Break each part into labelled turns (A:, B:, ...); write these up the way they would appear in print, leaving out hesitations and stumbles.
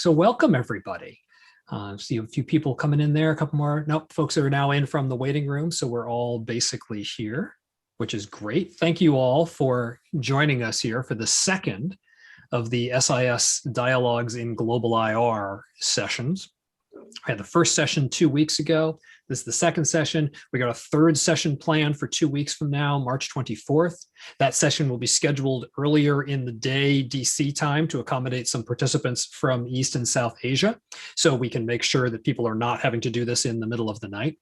A: So welcome everybody. See a few people coming in there, a couple more. Nope, folks are now in from the waiting room. So we're all basically here, which is great. Thank you all for joining us here for the second of the SIS Dialogues in Global IR sessions. I had the first session 2 weeks ago. This is the second session. We got a third session planned for 2 weeks from now, March 24th. That session will be scheduled earlier in the day DC time to accommodate some participants from East and South Asia. So we can make sure that people are not having to do this in the middle of the night.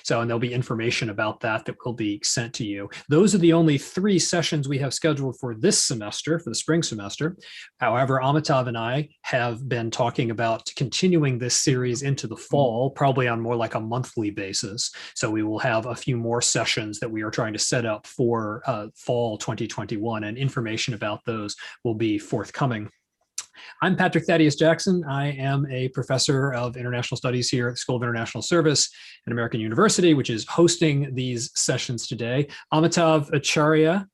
A: So, and there'll be information about that that will be sent to you. Those are the only 3 sessions we have scheduled for this semester, for the spring semester. However, Amitav and I have been talking about continuing this series into the fall, probably on more like a monthly basis. So we will have a few more sessions that we are trying to set up for fall 2021, and information about those will be forthcoming. I'm Patrick Thaddeus Jackson. I am a professor of international studies here at the School of International Service at American University, which is hosting these sessions today. Amitav Acharya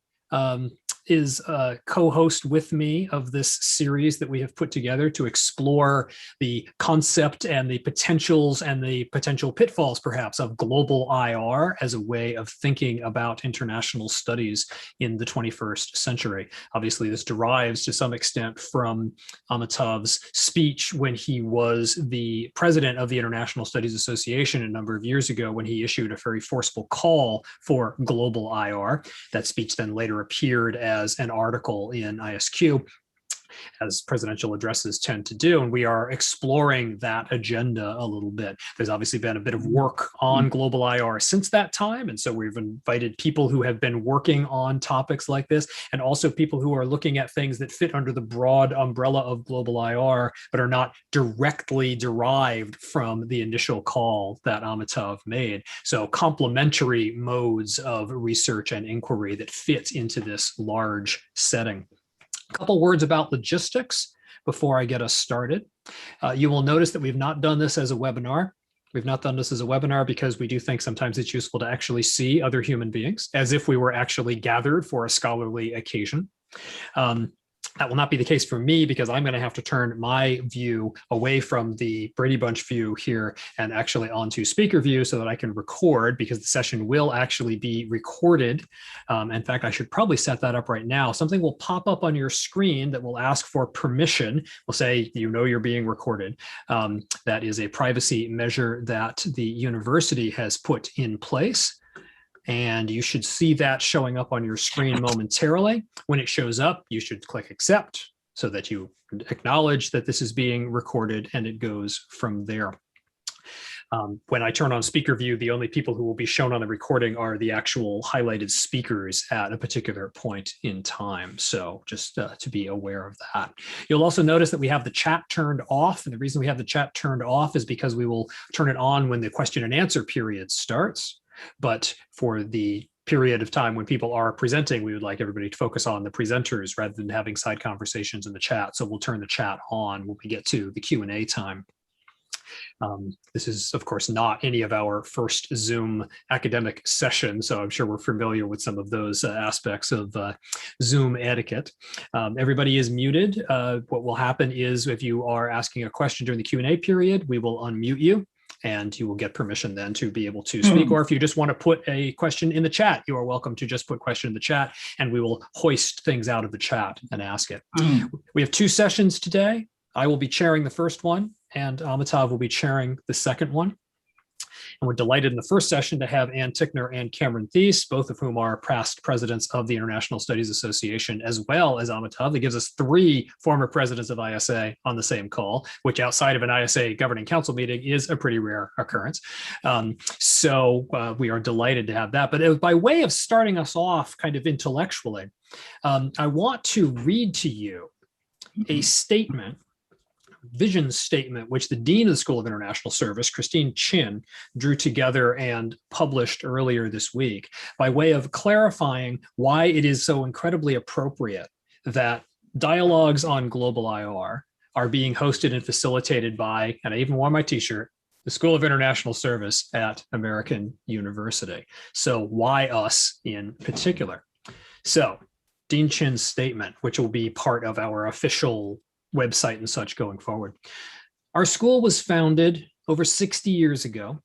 A: is a co-host with me of this series that we have put together to explore the concept and the potentials and the potential pitfalls, perhaps, of global IR as a way of thinking about international studies in the 21st century. Obviously, this derives to some extent from Amitav's speech when he was the president of the International Studies Association a number of years ago, when he issued a very forceful call for global IR. That speech then later appeared as an article in ISQ, as presidential addresses tend to do, and we are exploring that agenda a little bit. There's obviously been a bit of work on global IR since that time, and so we've invited people who have been working on topics like this, and also people who are looking at things that fit under the broad umbrella of global IR, but are not directly derived from the initial call that Amitav made. So complementary modes of research and inquiry that fit into this large setting. A couple words about logistics before I get us started. You will notice that we've not done this as a webinar. We've not done this as a webinar because we do think sometimes it's useful to actually see other human beings as if we were actually gathered for a scholarly occasion. That will not be the case for me because I'm going to have to turn my view away from the Brady Bunch view here and actually onto speaker view so that I can record, because the session will actually be recorded. In fact, I should probably set that up right now. Something will pop up on your screen that will ask for permission. We'll say, you know, you're being recorded. That is a privacy measure that the university has put in place. And you should see that showing up on your screen momentarily. When it shows up, you should click accept so that you acknowledge that this is being recorded, and it goes from there. When I turn on speaker view, the only people who will be shown on the recording are the actual highlighted speakers at a particular point in time. So just to be aware of that. You'll also notice that we have the chat turned off. And the reason we have the chat turned off is because we will turn it on when the question and answer period starts. But for the period of time when people are presenting, we would like everybody to focus on the presenters rather than having side conversations in the chat. So we'll turn the chat on when we get to the Q&A time. This is, of course, not any of our first Zoom academic sessions, so I'm sure we're familiar with some of those aspects of Zoom etiquette. Everybody is muted. What will happen is if you are asking a question during the Q&A period, we will unmute you, and you will get permission then to be able to speak. Or if you just want to put a question in the chat, you are welcome to just put question in the chat, and we will hoist things out of the chat and ask it. We have 2 sessions today. I will be chairing the first one, and Amitav will be chairing the second one. And we're delighted in the first session to have Ann Tickner and Cameron Thies, both of whom are past presidents of the International Studies Association, as well as Amitav. That gives us 3 former presidents of ISA on the same call, which outside of an ISA governing council meeting is a pretty rare occurrence. So we are delighted to have that. But by way of starting us off kind of intellectually, I want to read to you a statement, vision statement, which the Dean of the School of International Service, Christine Chin, drew together and published earlier this week by way of clarifying why it is so incredibly appropriate that dialogues on global IR are being hosted and facilitated by, and I even wore my t-shirt, the School of International Service at American University. So why us in particular? So Dean Chin's statement, which will be part of our official website and such going forward. Our school was founded over 60 years ago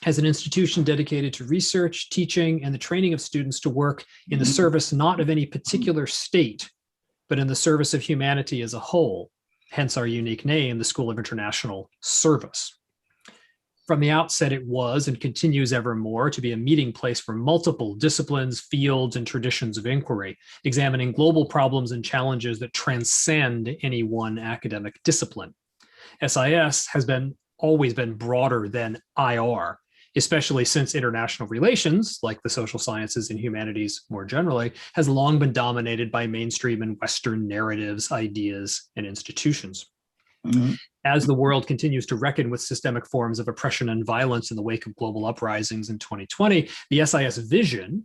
A: as an institution dedicated to research, teaching, and the training of students to work in the service not of any particular state, but in the service of humanity as a whole, hence our unique name, the School of International Service. From the outset, it was and continues evermore to be a meeting place for multiple disciplines, fields, and traditions of inquiry, examining global problems and challenges that transcend any one academic discipline. SIS has always been broader than IR, especially since international relations, like the social sciences and humanities more generally, has long been dominated by mainstream and Western narratives, ideas, and institutions. Mm-hmm. As the world continues to reckon with systemic forms of oppression and violence in the wake of global uprisings in 2020, the SIS vision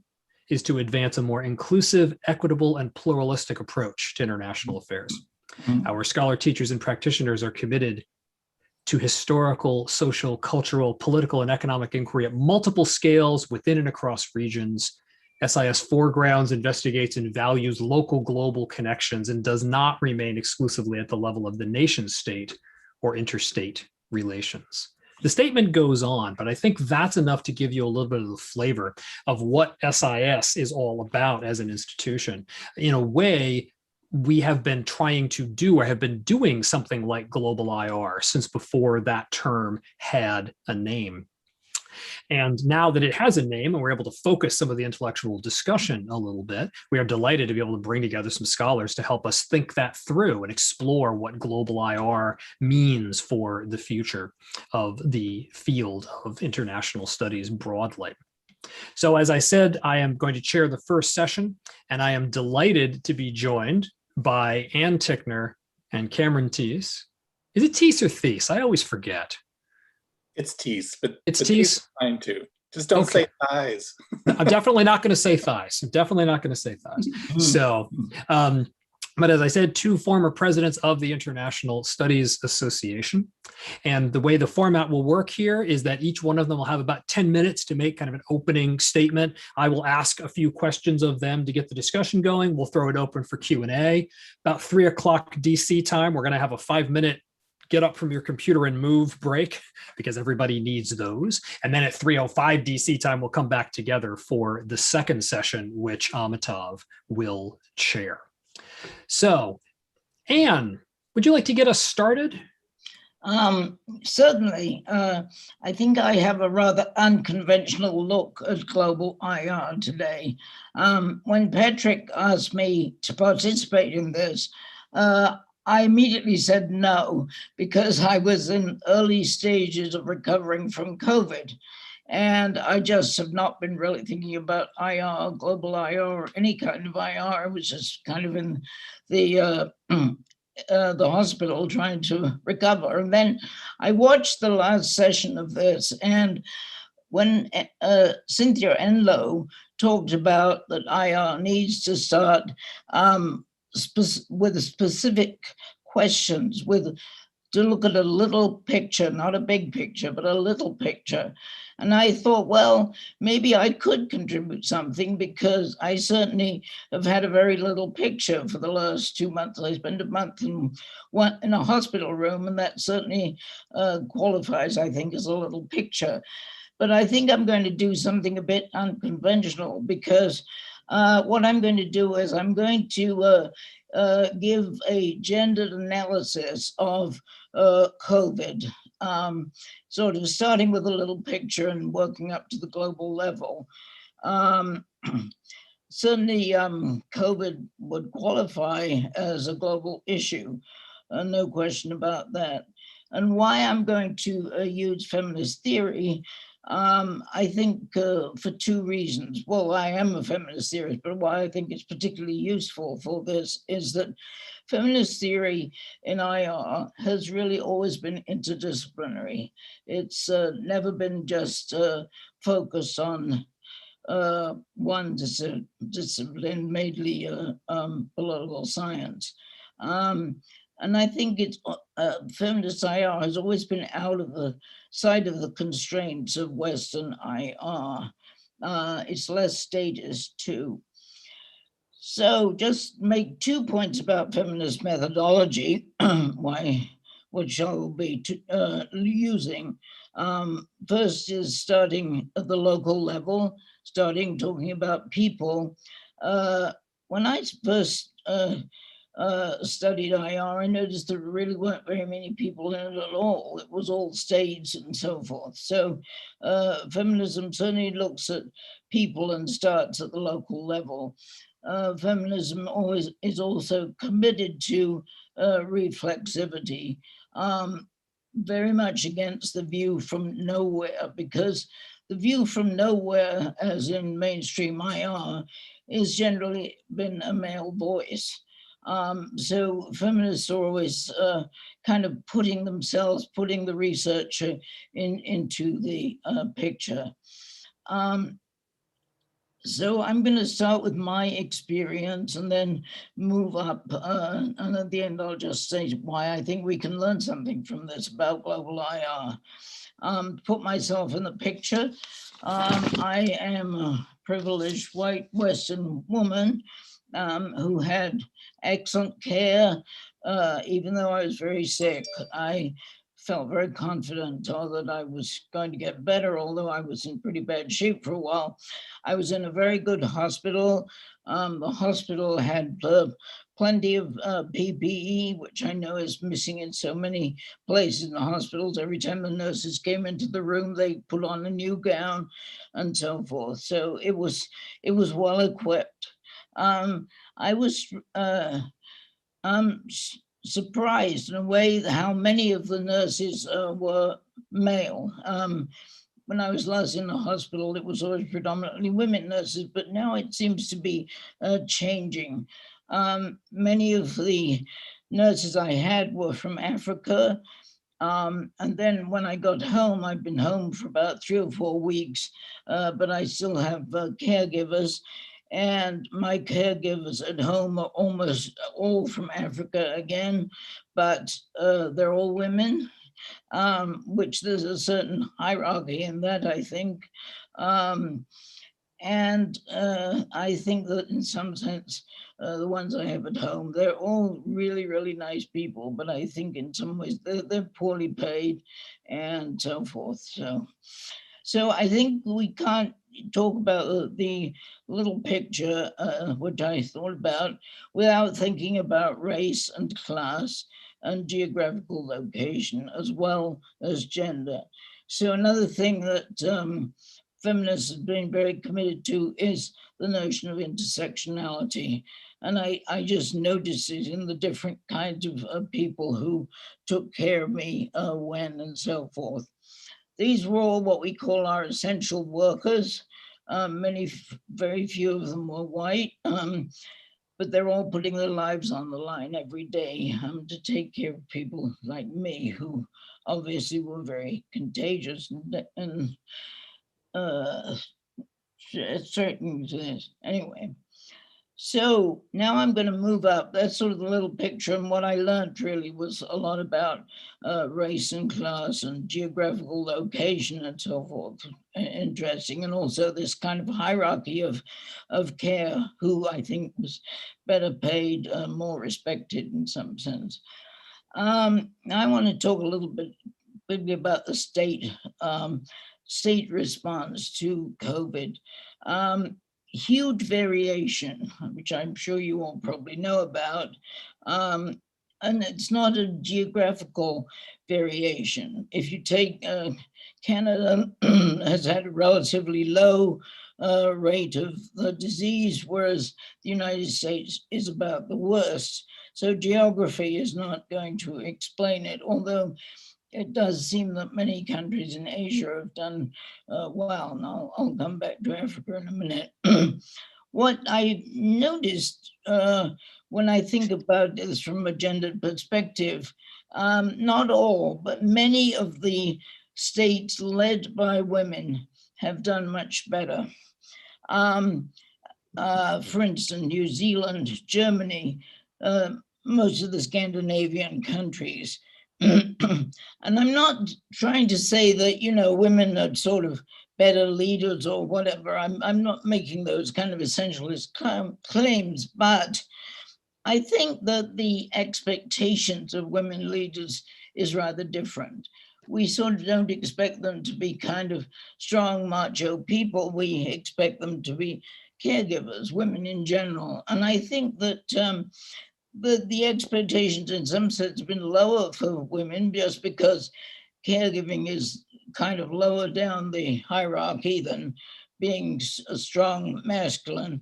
A: is to advance a more inclusive, equitable, and pluralistic approach to international affairs. Mm-hmm. Our scholar teachers and practitioners are committed to historical, social, cultural, political, and economic inquiry at multiple scales within and across regions. SIS foregrounds, investigates, and values local global connections and does not remain exclusively at the level of the nation state or interstate relations. The statement goes on, but I think that's enough to give you a little bit of the flavor of what SIS is all about as an institution. In a way, we have been trying to do or have been doing something like global IR since before that term had a name. And now that it has a name and we're able to focus some of the intellectual discussion a little bit, we are delighted to be able to bring together some scholars to help us think that through and explore what global IR means for the future of the field of international studies broadly. So as I said, I am going to chair the first session, and I am delighted to be joined by Ann Tickner and Cameron Thies. Is it Thies or Thies? I always forget.
B: It's Thies, but
A: it's Thies.
B: Fine too. Just don't say thighs.
A: I'm definitely not going to say thighs. I'm definitely not going to say thighs. So, but as I said, two former presidents of the International Studies Association. And the way the format will work here is that each one of them will have about 10 minutes to make kind of an opening statement. I will ask a few questions of them to get the discussion going. We'll throw it open for Q&A. About 3 o'clock DC time, we're going to have a 5-minute get up from your computer and move break, because everybody needs those. And then at 3:05 DC time, we'll come back together for the second session, which Amitav will chair. So, Anne, would you like to get us started?
C: Certainly. I think I have a rather unconventional look at global IR today. When Patrick asked me to participate in this, I immediately said no, because I was in early stages of recovering from COVID. And I just have not been really thinking about IR, global IR, or any kind of IR. I was just kind of in the hospital trying to recover. And then I watched the last session of this, and when Cynthia Enloe talked about that IR needs to start with specific questions, to look at a little picture, not a big picture, but a little picture. And I thought, well, maybe I could contribute something, because I certainly have had a very little picture for the last 2 months. I spent a month in a hospital room, and that certainly qualifies, I think, as a little picture. But I think I'm going to do something a bit unconventional, because what I'm going to do is I'm going to give a gendered analysis of COVID, sort of starting with a little picture and working up to the global level. Certainly, COVID would qualify as a global issue, no question about that. And why I'm going to use feminist theory, I think for 2 reasons. Well, I am a feminist theorist, but why I think it's particularly useful for this is that feminist theory in IR has really always been interdisciplinary. It's never been just focused on one discipline, mainly political science. And I think it's feminist IR has always been out of the side of the constraints of Western IR. It's less statist too. So just make 2 points about feminist methodology, which I will be using. First is starting at the local level, talking about people. When I first studied IR, I noticed there really weren't very many people in it at all. It was all states and so forth. So feminism certainly looks at people and starts at the local level. Feminism always is also committed to reflexivity, very much against the view from nowhere, because the view from nowhere, as in mainstream IR, is generally been a male voice. So feminists are always kind of putting the researcher into the picture. So I'm going to start with my experience and then move up. And at the end, I'll just say why I think we can learn something from this about global IR. Put myself in the picture. I am a privileged white Western woman who had excellent care. Even though I was very sick, I felt very confident that I was going to get better, although I was in pretty bad shape for a while. I was in a very good hospital. The hospital had plenty of PPE, which I know is missing in so many places in the hospitals. Every time the nurses came into the room, they put on a new gown and so forth. So it was well equipped. I was surprised in a way how many of the nurses were male. When I was last in the hospital, it was always predominantly women nurses, but now it seems to be changing. Many of the nurses I had were from Africa. And then when I got home, I've been home for about 3 or 4 weeks, but I still have caregivers. And my caregivers at home are almost all from Africa again, but they're all women, which there's a certain hierarchy in that, I think. And I think that in some sense, the ones I have at home, they're all really, really nice people, but I think in some ways they're poorly paid and so forth. So I think we can't talk about the little picture, which I thought about, without thinking about race and class and geographical location, as well as gender. So another thing that feminists have been very committed to is the notion of intersectionality. And I just noticed it in the different kinds of people who took care of me when and so forth. These were all what we call our essential workers. Very few of them were white, but they're all putting their lives on the line every day to take care of people like me, who obviously were very contagious and certain to this. Anyway, so now I'm going to move up. That's sort of the little picture. And what I learned really was a lot about race and class and geographical location and so forth. Interesting. And also this kind of hierarchy of care, who I think was better paid, more respected in some sense. I want to talk a little bit about the state response to COVID. Huge variation, which I'm sure you all probably know about. And it's not a geographical variation. If you take Canada has had a relatively low rate of the disease, whereas the United States is about the worst. So geography is not going to explain it, although it does seem that many countries in Asia have done well. And I'll come back to Africa in a minute. What I noticed when I think about this from a gendered perspective, not all, but many of the states led by women have done much better. For instance, New Zealand, Germany, most of the Scandinavian countries. And I'm not trying to say that, women are sort of better leaders or whatever. I'm not making those kind of essentialist claims, but I think that the expectations of women leaders is rather different. We sort of don't expect them to be kind of strong, macho people. We expect them to be caregivers, women in general. And I think that the expectations in some sense have been lower for women just because caregiving is kind of lower down the hierarchy than being a strong masculine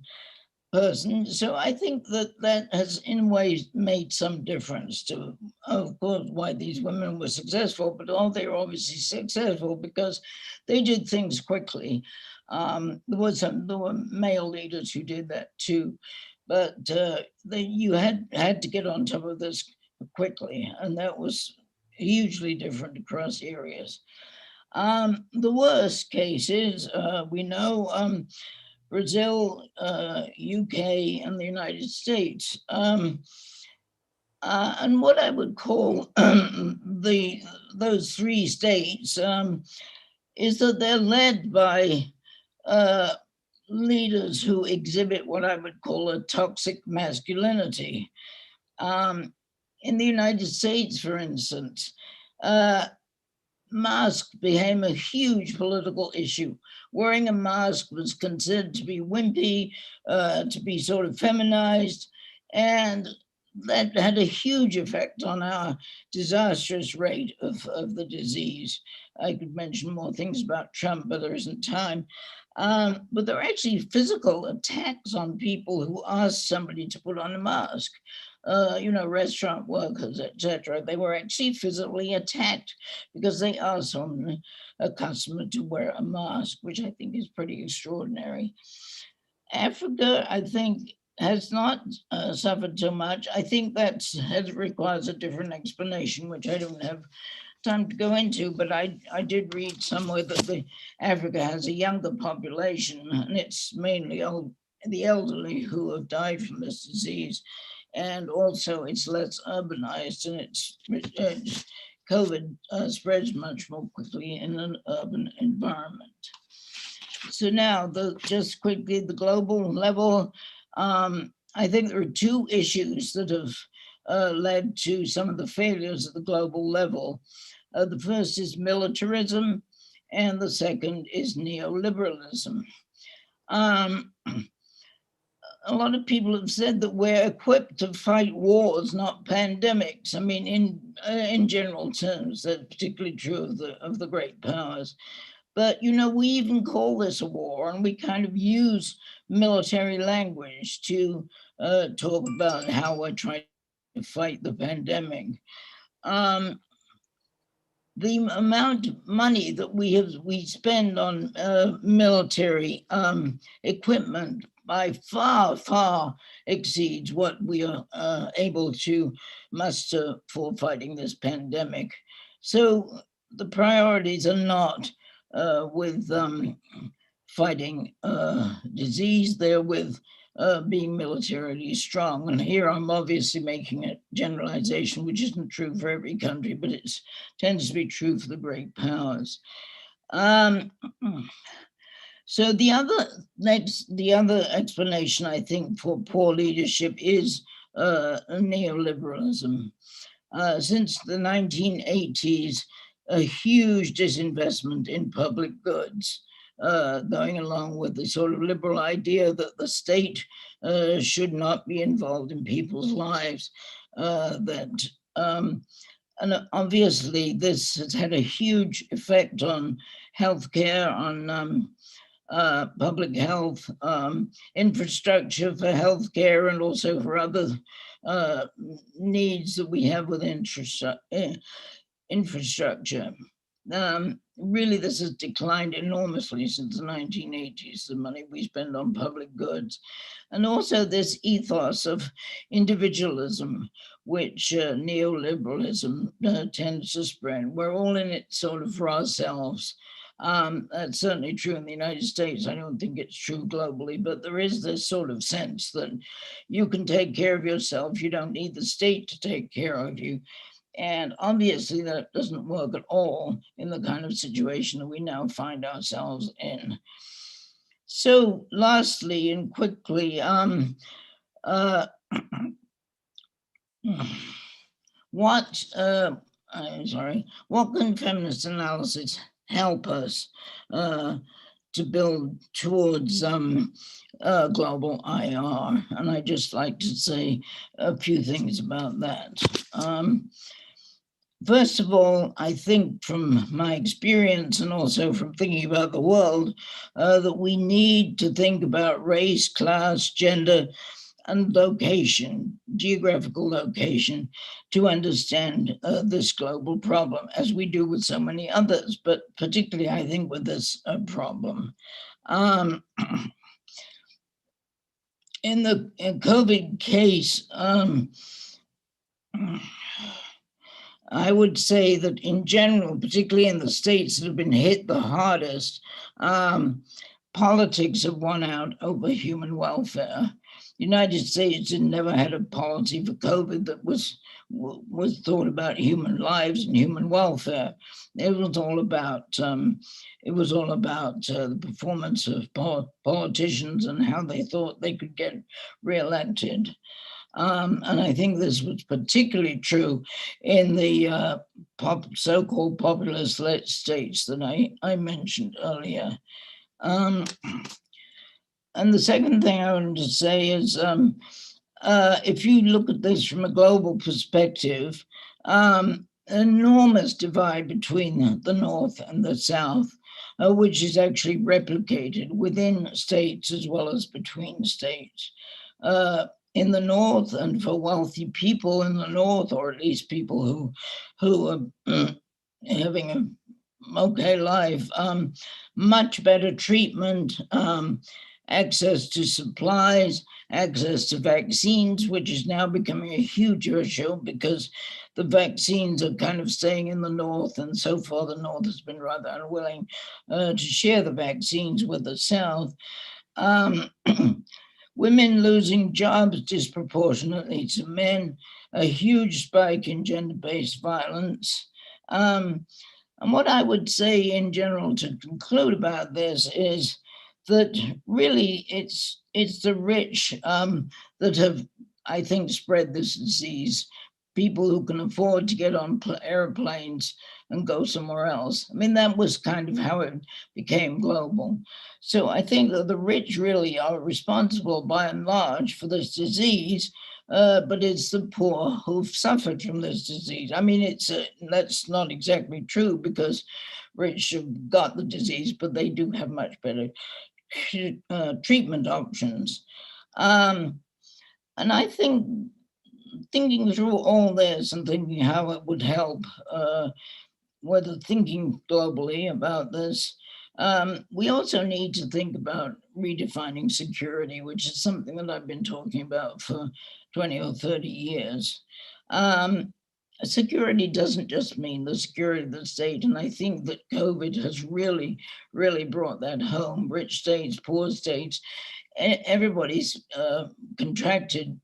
C: person. So I think that that has in ways made some difference to, of course, why these women were successful, but they were obviously successful because they did things quickly. There were male leaders who did that too, but you had to get on top of this quickly, and that was hugely different across areas. The worst cases, we know, Brazil, UK, and the United States. And what I would call those three states is that they're led by leaders who exhibit what I would call a toxic masculinity. In the United States, for instance, mask became a huge political issue. Wearing a mask was considered to be wimpy, to be sort of feminized, and that had a huge effect on our disastrous rate of the disease. I could mention more things about Trump, but there isn't time. But there are actually physical attacks on people who ask somebody to put on a mask. Restaurant workers, etc. They were actually physically attacked because they asked a customer to wear a mask, which I think is pretty extraordinary. Africa, I think, has not suffered so much. I think that requires a different explanation, which I don't have time to go into, but I did read somewhere that Africa has a younger population, and it's mainly the elderly who have died from this disease. And also it's less urbanized, and COVID spreads much more quickly in an urban environment. So now, just quickly, the global level, I think there are two issues that have led to some of the failures at the global level. The first is militarism, and the second is neoliberalism. A lot of people have said that we're equipped to fight wars, not pandemics. I mean, in general terms, that's particularly true of the great powers. But, we even call this a war, and we kind of use military language to talk about how we're trying to fight the pandemic. The amount of money that we spend on military equipment by far exceeds what we are able to muster for fighting this pandemic. So the priorities are not with fighting disease, they're with being militarily strong. And here I'm obviously making a generalization, which isn't true for every country, but it tends to be true for the great powers. So the other explanation, I think, for poor leadership is neoliberalism. Since the 1980s, a huge disinvestment in public goods, going along with the sort of liberal idea that the state should not be involved in people's lives. And obviously, this has had a huge effect on healthcare, on public health, infrastructure for healthcare, and also for other needs that we have with infrastructure. Really, this has declined enormously since the 1980s, the money we spend on public goods. And also this ethos of individualism, which neoliberalism tends to spread. We're all in it sort of for ourselves. That's certainly true in the United States. I don't think it's true globally, but there is this sort of sense that you can take care of yourself. You don't need the state to take care of you. And obviously that doesn't work at all in the kind of situation that we now find ourselves in. So lastly and quickly, what can feminist analysis help us to build towards global IR? And I'd just like to say a few things about that. First of all, I think from my experience and also from thinking about the world, that we need to think about race, class, gender, and location, geographical location, to understand this global problem, as we do with so many others, but particularly I think with this problem. In the COVID case, I would say that in general, particularly in the states that have been hit the hardest, politics have won out over human welfare. The United States had never had a policy for COVID that was thought about human lives and human welfare. It was all about the performance of politicians and how they thought they could get reelected. And I think this was particularly true in the so-called populist states that I mentioned earlier. And the second thing I wanted to say is, if you look at this from a global perspective, enormous divide between the North and the South, which is actually replicated within states as well as between states. In the North, and for wealthy people in the North, or at least people who are having an okay life, much better treatment, access to supplies, access to vaccines, which is now becoming a huge issue because the vaccines are kind of staying in the North, and so far the North has been rather unwilling to share the vaccines with the South. Women losing jobs disproportionately to men, a huge spike in gender-based violence. And what I would say in general to conclude about this is that really it's the rich that have, I think, spread this disease. People who can afford to get on airplanes and go somewhere else. I mean, that was kind of how it became global. So I think that the rich really are responsible by and large for this disease, but it's the poor who've suffered from this disease. I mean, that's not exactly true because rich have got the disease, but they do have much better treatment options. And I think thinking through all this and thinking how it would help, whether thinking globally about this, we also need to think about redefining security, which is something that I've been talking about for 20 or 30 years. Security doesn't just mean the security of the state. And I think that COVID has really, really brought that home. Rich states, poor states, everybody's contracted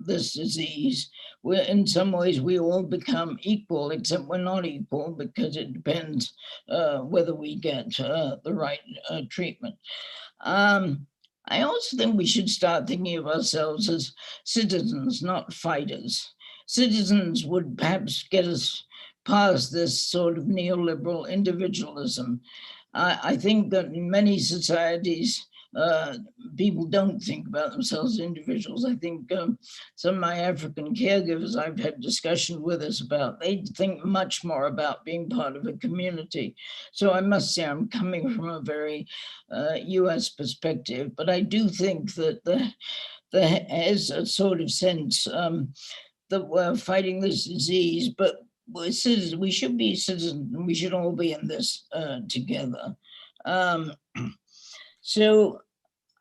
C: this disease. In some ways we all become equal, except we're not equal because it depends whether we get the right treatment. I also think we should start thinking of ourselves as citizens, not fighters. Citizens would perhaps get us past this sort of neoliberal individualism. I think that in many societies, people don't think about themselves as individuals. I think some of my African caregivers I've had discussion with us about, they think much more about being part of a community. So I must say I'm coming from a very US perspective, but I do think that there is a sort of sense that we're fighting this disease, but we're citizens. We should be citizens, and we should all be in this together. So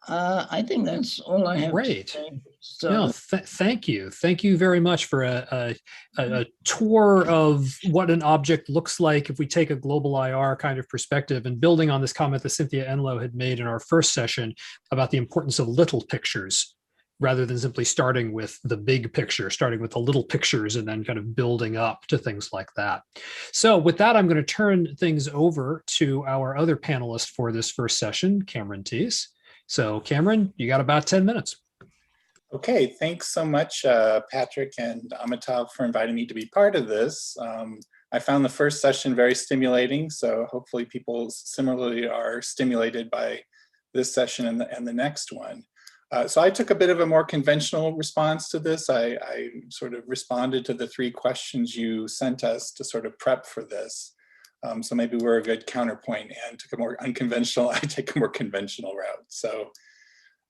C: I think that's all I have
A: Great.
C: to say. So,
A: No, thank you. Thank you very much for a tour of what an object looks like if we take a global IR kind of perspective, and building on this comment that Cynthia Enlow had made in our first session about the importance of little pictures rather than simply starting with the big picture, starting with the little pictures and then kind of building up to things like that. So with that, I'm going to turn things over to our other panelist for this first session, Cameron Teese. So Cameron, you got about 10 minutes.
B: Okay, thanks so much, Patrick and Amitav, for inviting me to be part of this. I found the first session very stimulating, so hopefully people similarly are stimulated by this session and the next one. So I took a bit of a more conventional response to this. I sort of responded to the 3 questions you sent us to sort of prep for this. So maybe we're a good counterpoint, and took a more unconventional, I take a more conventional route. So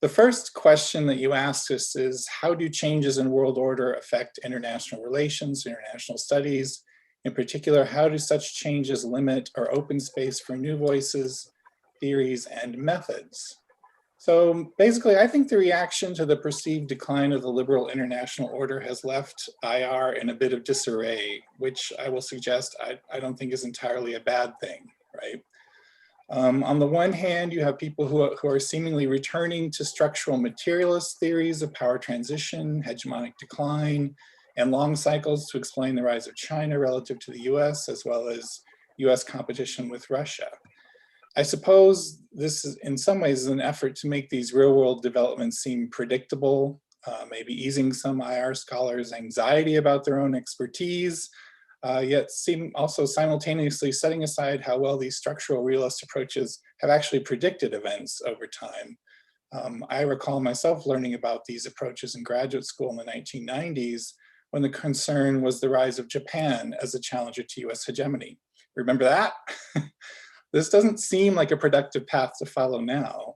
B: the first question that you asked us is, how do changes in world order affect international relations, international studies? In particular, how do such changes limit or open space for new voices, theories, and methods? So basically, I think the reaction to the perceived decline of the liberal international order has left IR in a bit of disarray, which I will suggest I don't think is entirely a bad thing, right? On the one hand, you have people who are seemingly returning to structural materialist theories of power transition, hegemonic decline, and long cycles to explain the rise of China relative to the US, as well as US competition with Russia. I suppose this is in some ways an effort to make these real world developments seem predictable, maybe easing some IR scholars' anxiety about their own expertise, yet seem also simultaneously setting aside how well these structural realist approaches have actually predicted events over time. I recall myself learning about these approaches in graduate school in the 1990s, when the concern was the rise of Japan as a challenger to US hegemony. Remember that? This doesn't seem like a productive path to follow now,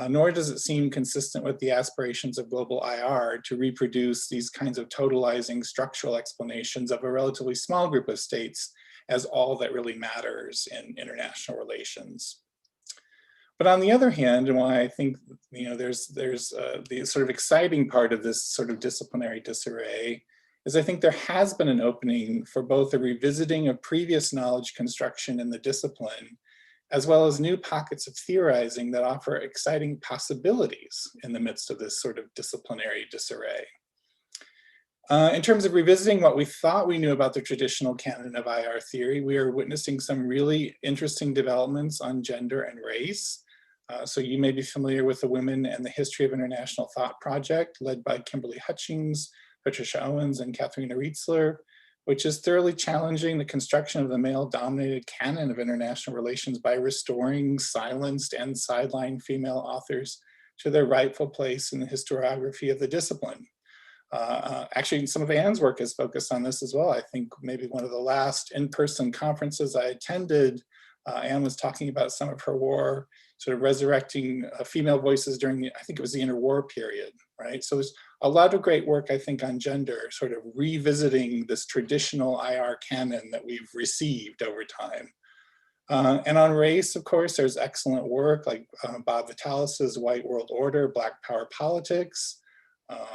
B: nor does it seem consistent with the aspirations of global IR to reproduce these kinds of totalizing structural explanations of a relatively small group of states as all that really matters in international relations. But on the other hand, and why I think there's the sort of exciting part of this sort of disciplinary disarray is I think there has been an opening for both a revisiting of previous knowledge construction in the discipline, as well as new pockets of theorizing that offer exciting possibilities in the midst of this sort of disciplinary disarray. In terms of revisiting what we thought we knew about the traditional canon of IR theory, we are witnessing some really interesting developments on gender and race. So you may be familiar with the Women and the History of International Thought project, led by Kimberly Hutchings, Patricia Owens, and Katharina Rietzler, which is thoroughly challenging the construction of the male-dominated canon of international relations by restoring silenced and sidelined female authors to their rightful place in the historiography of the discipline. Actually, some of Anne's work is focused on this as well. I think maybe one of the last in-person conferences I attended, Anne was talking about some of her war, sort of resurrecting female voices during I think it was the interwar period, right? So there's a lot of great work, I think, on gender, sort of revisiting this traditional IR canon that we've received over time. And on race, of course, there's excellent work like Bob Vitalis's White World Order, Black Power Politics,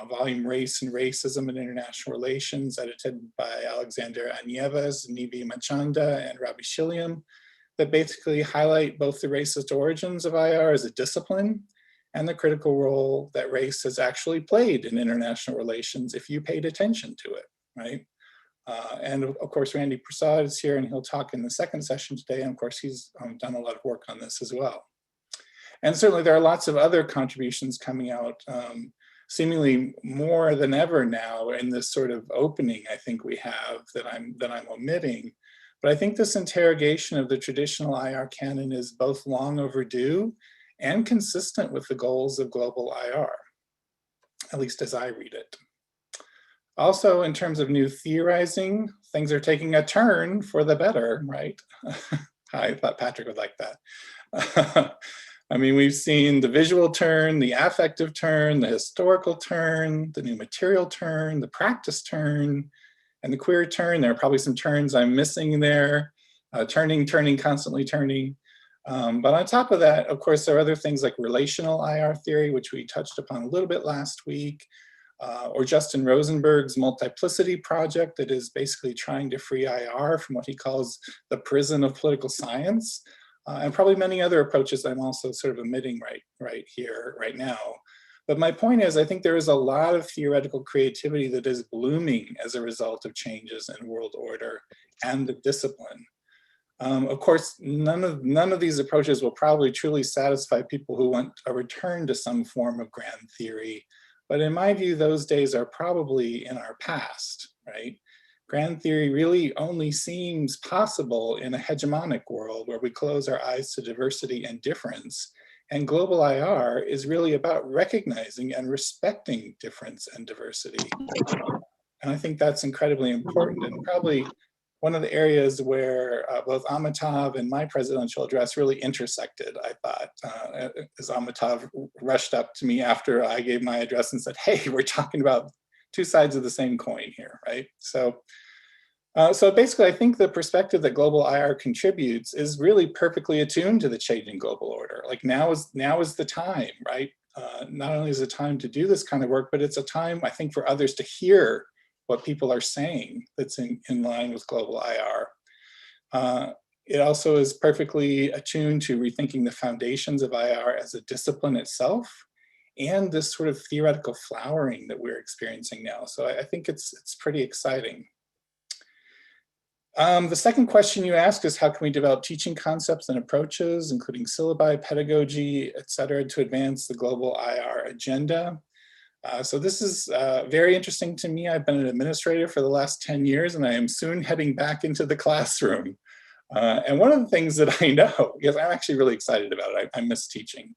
B: volume Race and Racism in International Relations, edited by Alexander Anieves, Nivi Machanda, and Rabi Shiliam, that basically highlight both the racist origins of IR as a discipline and the critical role that race has actually played in international relations if you paid attention to it, right? And of course, Randy Prasad is here and he'll talk in the second session today. And of course, he's done a lot of work on this as well. And certainly there are lots of other contributions coming out, seemingly more than ever now in this sort of opening I think we have that I'm omitting. But I think this interrogation of the traditional IR canon is both long overdue and consistent with the goals of global IR, at least as I read it. Also, in terms of new theorizing, things are taking a turn for the better, right? I thought Patrick would like that. I mean, we've seen the visual turn, the affective turn, the historical turn, the new material turn, the practice turn, and the queer turn. There are probably some turns I'm missing there, turning, constantly turning. But on top of that, of course, there are other things like relational IR theory, which we touched upon a little bit last week, or Justin Rosenberg's multiplicity project that is basically trying to free IR from what he calls the prison of political science, and probably many other approaches I'm also sort of omitting right here, right now. But my point is, I think there is a lot of theoretical creativity that is blooming as a result of changes in world order and the discipline. Of course, none of these approaches will probably truly satisfy people who want a return to some form of grand theory. But in my view, those days are probably in our past, right? Grand theory really only seems possible in a hegemonic world where we close our eyes to diversity and difference. And global IR is really about recognizing and respecting difference and diversity. And I think that's incredibly important, and probably one of the areas where both Amitav and my presidential address really intersected, I thought, as Amitav rushed up to me after I gave my address and said, hey, we're talking about two sides of the same coin here, right? So basically, I think the perspective that global IR contributes is really perfectly attuned to the changing global order. Like now is the time, right? Not only is it time to do this kind of work, but it's a time, I think, for others to hear what people are saying that's in line with global IR. It also is perfectly attuned to rethinking the foundations of IR as a discipline itself and this sort of theoretical flowering that we're experiencing now. So I think it's pretty exciting. The second question you ask is, how can we develop teaching concepts and approaches, including syllabi, pedagogy, et cetera, to advance the global IR agenda? So this is very interesting to me. I've been an administrator for the last 10 years, and I am soon heading back into the classroom. And one of the things that I know, because I'm actually really excited about it, I miss teaching.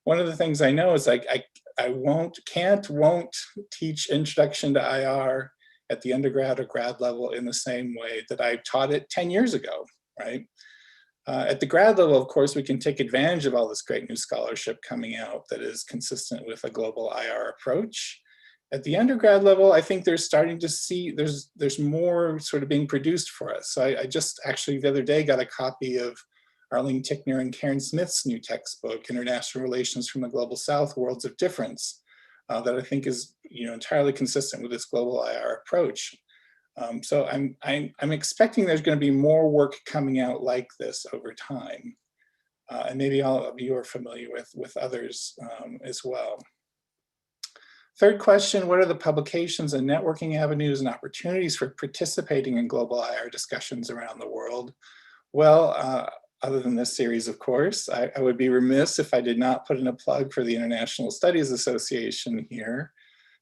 B: One of the things I know is I won't teach Introduction to IR at the undergrad or grad level in the same way that I taught it 10 years ago, right? At the grad level, of course, we can take advantage of all this great new scholarship coming out that is consistent with a global IR approach. At the undergrad level, I think there's starting to see, there's more sort of being produced for us. So I just actually the other day got a copy of Arlene Tickner and Karen Smith's new textbook, International Relations from the Global South, Worlds of Difference, that I think is entirely consistent with this global IR approach. So I'm expecting there's going to be more work coming out like this over time. And maybe all of you are familiar with others as well. Third question, what are the publications and networking avenues and opportunities for participating in global IR discussions around the world? Well, other than this series, of course, I would be remiss if I did not put in a plug for the International Studies Association here.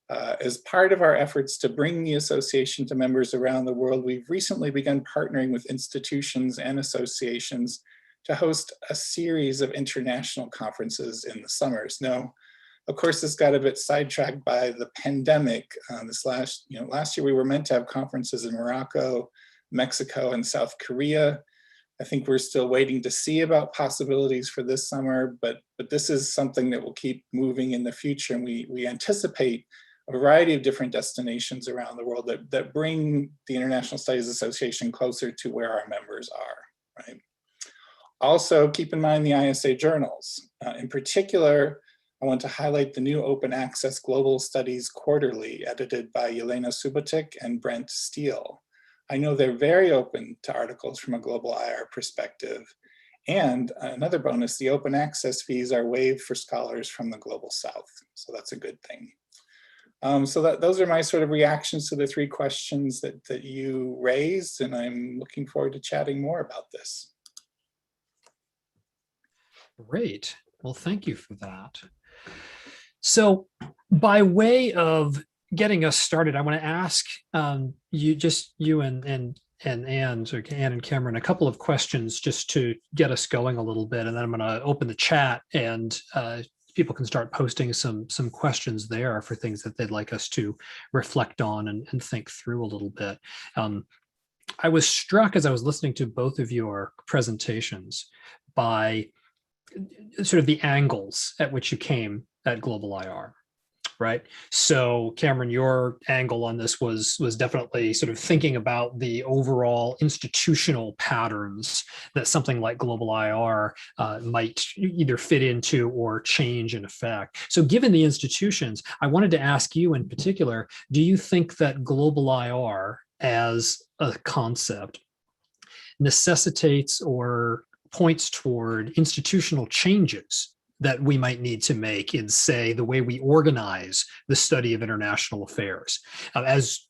B: As part of our efforts to bring the association to members around the world, we've recently begun partnering with institutions and associations to host a series of international conferences in the summers. Now, of course, this got a bit sidetracked by the pandemic. Last year we were meant to have conferences in Morocco, Mexico, and South Korea. I think we're still waiting to see about possibilities for this summer, but this is something that will keep moving in the future, and we anticipate a variety of different destinations around the world that bring the International Studies Association closer to where our members are, right? Also, keep in mind the ISA journals. In particular, I want to highlight the new Open Access Global Studies Quarterly, edited by Yelena Subotic and Brent Steele. I know they're very open to articles from a global IR perspective. And another bonus, the open access fees are waived for scholars from the Global South. So that's a good thing. Those are my sort of reactions to the three questions that you raised, and I'm looking forward to chatting more about this.
A: Great. Well, thank you for that. So by way of getting us started, I want to ask you and Anne and Cameron a couple of questions just to get us going a little bit, and then I'm going to open the chat and people can start posting some questions there for things that they'd like us to reflect on and think through a little bit. I was struck as I was listening to both of your presentations by sort of the angles at which you came at global IR. Right. So Cameron, your angle on this was definitely sort of thinking about the overall institutional patterns that something like global IR might either fit into or change in effect. So given the institutions, I wanted to ask you in particular, do you think that global IR as a concept necessitates or points toward institutional changes that we might need to make in, say, the way we organize the study of international affairs. As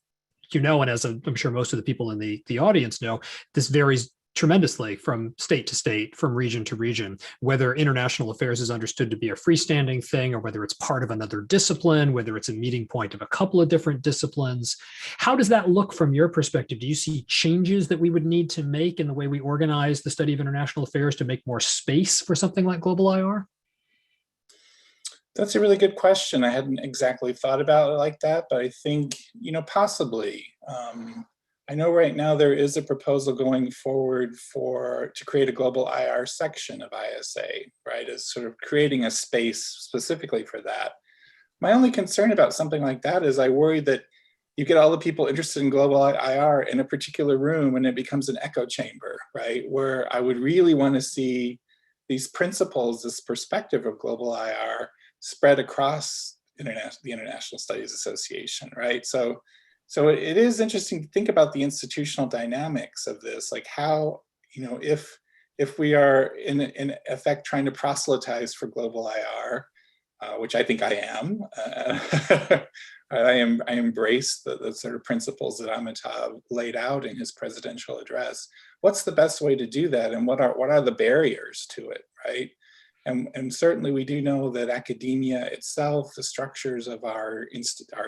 A: you know, and as I'm sure most of the people in the audience know, this varies tremendously from state to state, from region to region, whether international affairs is understood to be a freestanding thing or whether it's part of another discipline, whether it's a meeting point of a couple of different disciplines. How does that look from your perspective? Do you see changes that we would need to make in the way we organize the study of international affairs to make more space for something like global IR?
B: That's a really good question. I hadn't exactly thought about it like that, but I think, possibly. I know right now there is a proposal going forward to create a global IR section of ISA, right, as sort of creating a space specifically for that. My only concern about something like that is I worry that you get all the people interested in global IR in a particular room and it becomes an echo chamber, right, where I would really want to see these principles, this perspective of global IR spread across the International Studies Association, right? So it is interesting to think about the institutional dynamics of this, like how, if we are in effect trying to proselytize for global IR, which I think I am, I embrace the sort of principles that Amitav laid out in his presidential address. What's the best way to do that, and what are the barriers to it, right? And certainly we do know that academia itself, the structures of our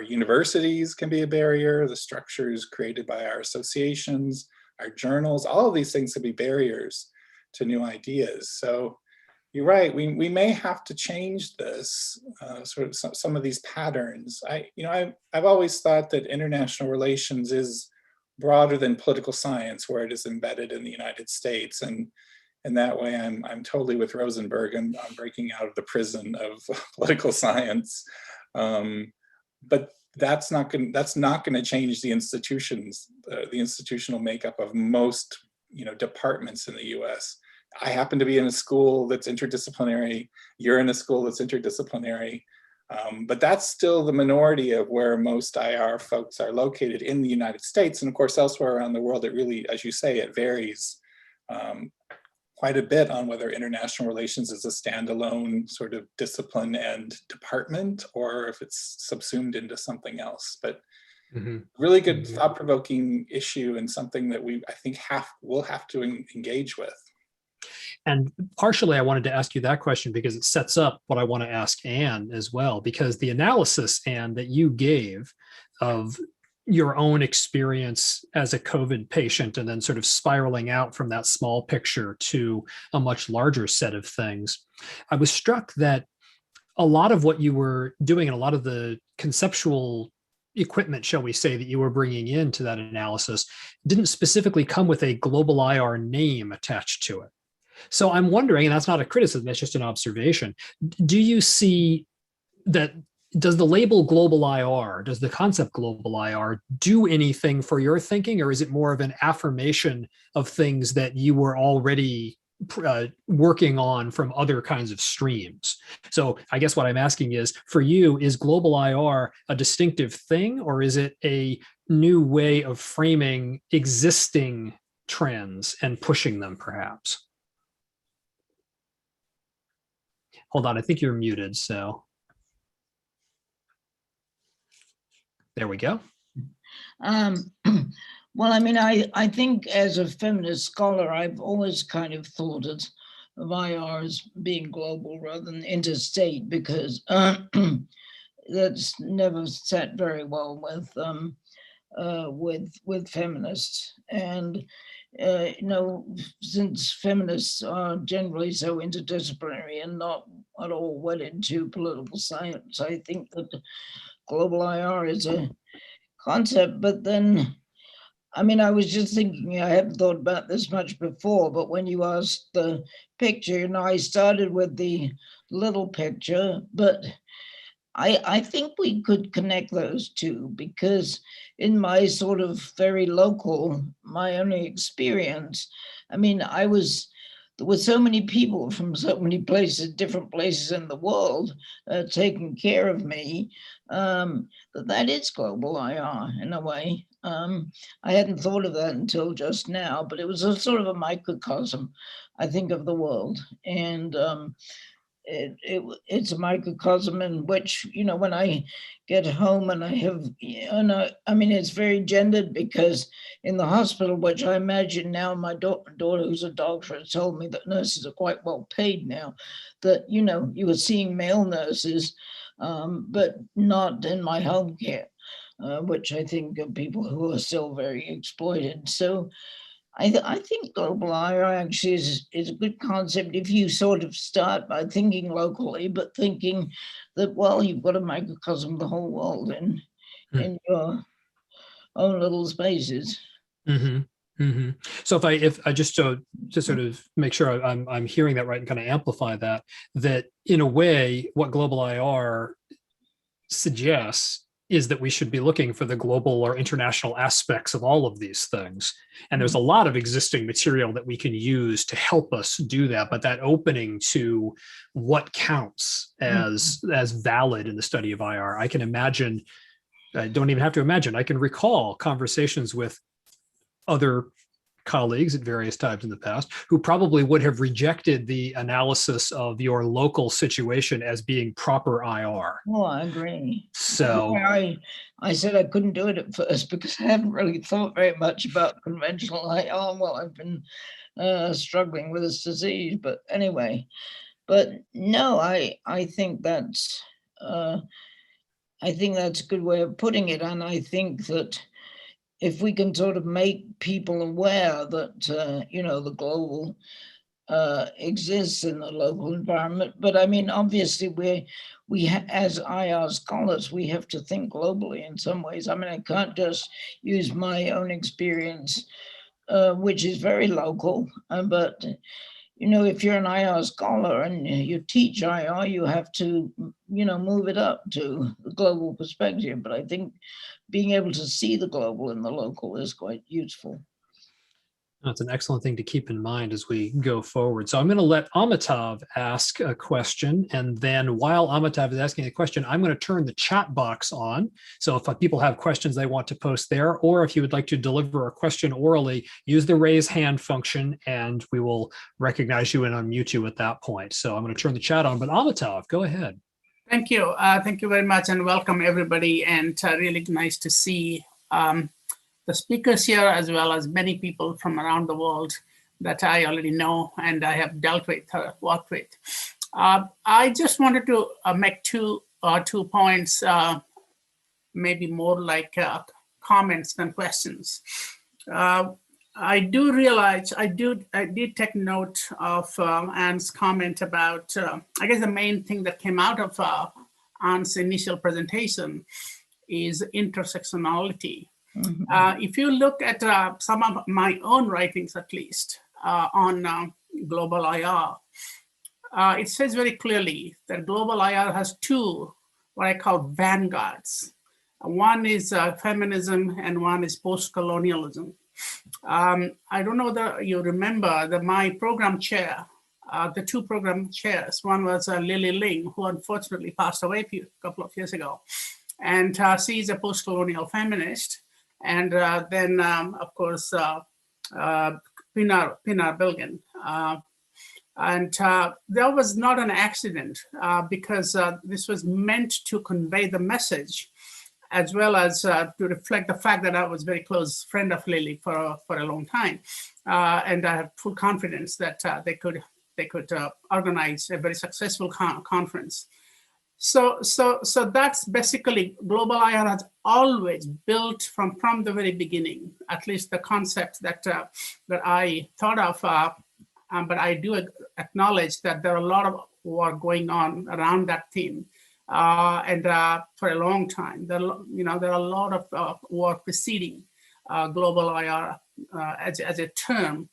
B: universities can be a barrier, the structures created by our associations, our journals, all of these things can be barriers to new ideas. So you're right, we may have to change this, sort of some of these patterns. I've always thought that international relations is broader than political science, where it is embedded in the United States. And in that way, I'm totally with Rosenberg. I'm breaking out of the prison of political science, but that's not going to change the institutions, the institutional makeup of most departments in the U.S. I happen to be in a school that's interdisciplinary. You're in a school that's interdisciplinary, but that's still the minority of where most IR folks are located in the United States, and of course elsewhere around the world. It really, as you say, it varies quite a bit on whether international relations is a standalone sort of discipline and department, or if it's subsumed into something else. But really good thought-provoking issue, and something that I think we'll have to engage with.
A: And partially I wanted to ask you that question because it sets up what I want to ask Anne as well, because the analysis, Anne, that you gave of your own experience as a COVID patient and then sort of spiraling out from that small picture to a much larger set of things, I was struck that a lot of what you were doing and a lot of the conceptual equipment, shall we say, that you were bringing into that analysis didn't specifically come with a global IR name attached to it. So I'm wondering, and that's not a criticism, that's just an observation, do you see that, does the label global IR, does the concept global IR do anything for your thinking, or is it more of an affirmation of things that you were already working on from other kinds of streams? So I guess what I'm asking is, for you, is global IR a distinctive thing, or is it a new way of framing existing trends and pushing them perhaps? Hold on, I think you're muted, so. There we go.
C: Well, I mean, I think as a feminist scholar, I've always kind of thought of IR as being global rather than interstate, because that's never sat very well with feminists. And since feminists are generally so interdisciplinary and not at all wedded to political science, I think that global IR is a concept. But then, I mean, I was just thinking, I hadn't thought about this much before, but when you asked the picture, I started with the little picture, but I think we could connect those two, because in my sort of very local, my only experience, I mean, there were so many people from so many places, different places in the world, taking care of me, that is global IR in a way. I hadn't thought of that until just now, but it was a sort of a microcosm, I think, of the world. And it's a microcosm in which, when I get home and I have, I mean, it's very gendered, because in the hospital, which I imagine now, my daughter, who's a doctor, has told me that nurses are quite well paid now, that, you were seeing male nurses, but not in my home care, which I think are people who are still very exploited. So I think global IR actually is a good concept if you sort of start by thinking locally, but thinking that, well, you've got a microcosm of the whole world in your own little spaces.
A: So if I just to sort of make sure I'm hearing that right and kind of amplify that in a way, what global IR suggests is that we should be looking for the global or international aspects of all of these things. And there's a lot of existing material that we can use to help us do that. But that opening to what counts as valid in the study of IR, I can imagine, I don't even have to imagine, I can recall conversations with other colleagues at various times in the past who probably would have rejected the analysis of your local situation as being proper IR.
C: Oh, I agree.
A: So
C: I said I couldn't do it at first because I haven't really thought very much about conventional IR while I've been struggling with this disease. But anyway, but no, I think that's a good way of putting it, and I think that if we can sort of make people aware that, the global exists in the local environment. But I mean, obviously, as IR scholars, we have to think globally in some ways. I mean, I can't just use my own experience, which is very local, but if you're an IR scholar and you teach IR, you have to, move it up to the global perspective. But I think being able to see the global and the local is quite useful.
A: That's an excellent thing to keep in mind as we go forward. So I'm going to let Amitav ask a question. And then while Amitav is asking a question, I'm going to turn the chat box on. So if people have questions they want to post there, or if you would like to deliver a question orally, use the raise hand function and we will recognize you and unmute you at that point. So I'm going to turn the chat on, but Amitav, go ahead.
D: Thank you. Thank you very much and welcome everybody, and really nice to see the speakers here as well as many people from around the world that I already know and I have dealt with, worked with. I just wanted to make two points, maybe more like comments than questions. I do realize, I did take note of Anne's comment about, I guess the main thing that came out of Anne's initial presentation is intersectionality. If you look at some of my own writings, at least, on global IR, it says very clearly that global IR has two, what I call vanguards. One is feminism and one is postcolonialism. I don't know that you remember that my program chair, the two program chairs, one was Lily Ling, who unfortunately passed away a couple of years ago. And she's a postcolonial feminist. And then, of course, Pinar Bilgin. And that was not an accident because this was meant to convey the message, as well as to reflect the fact that I was a very close friend of Lily for a long time. And I have full confidence that they could organize a very successful conference. So that's basically global IR has always built from the very beginning, at least the concept that I thought of, but I do acknowledge that there are a lot of work going on around that theme. And for a long time, there are a lot of work preceding global IR as a term.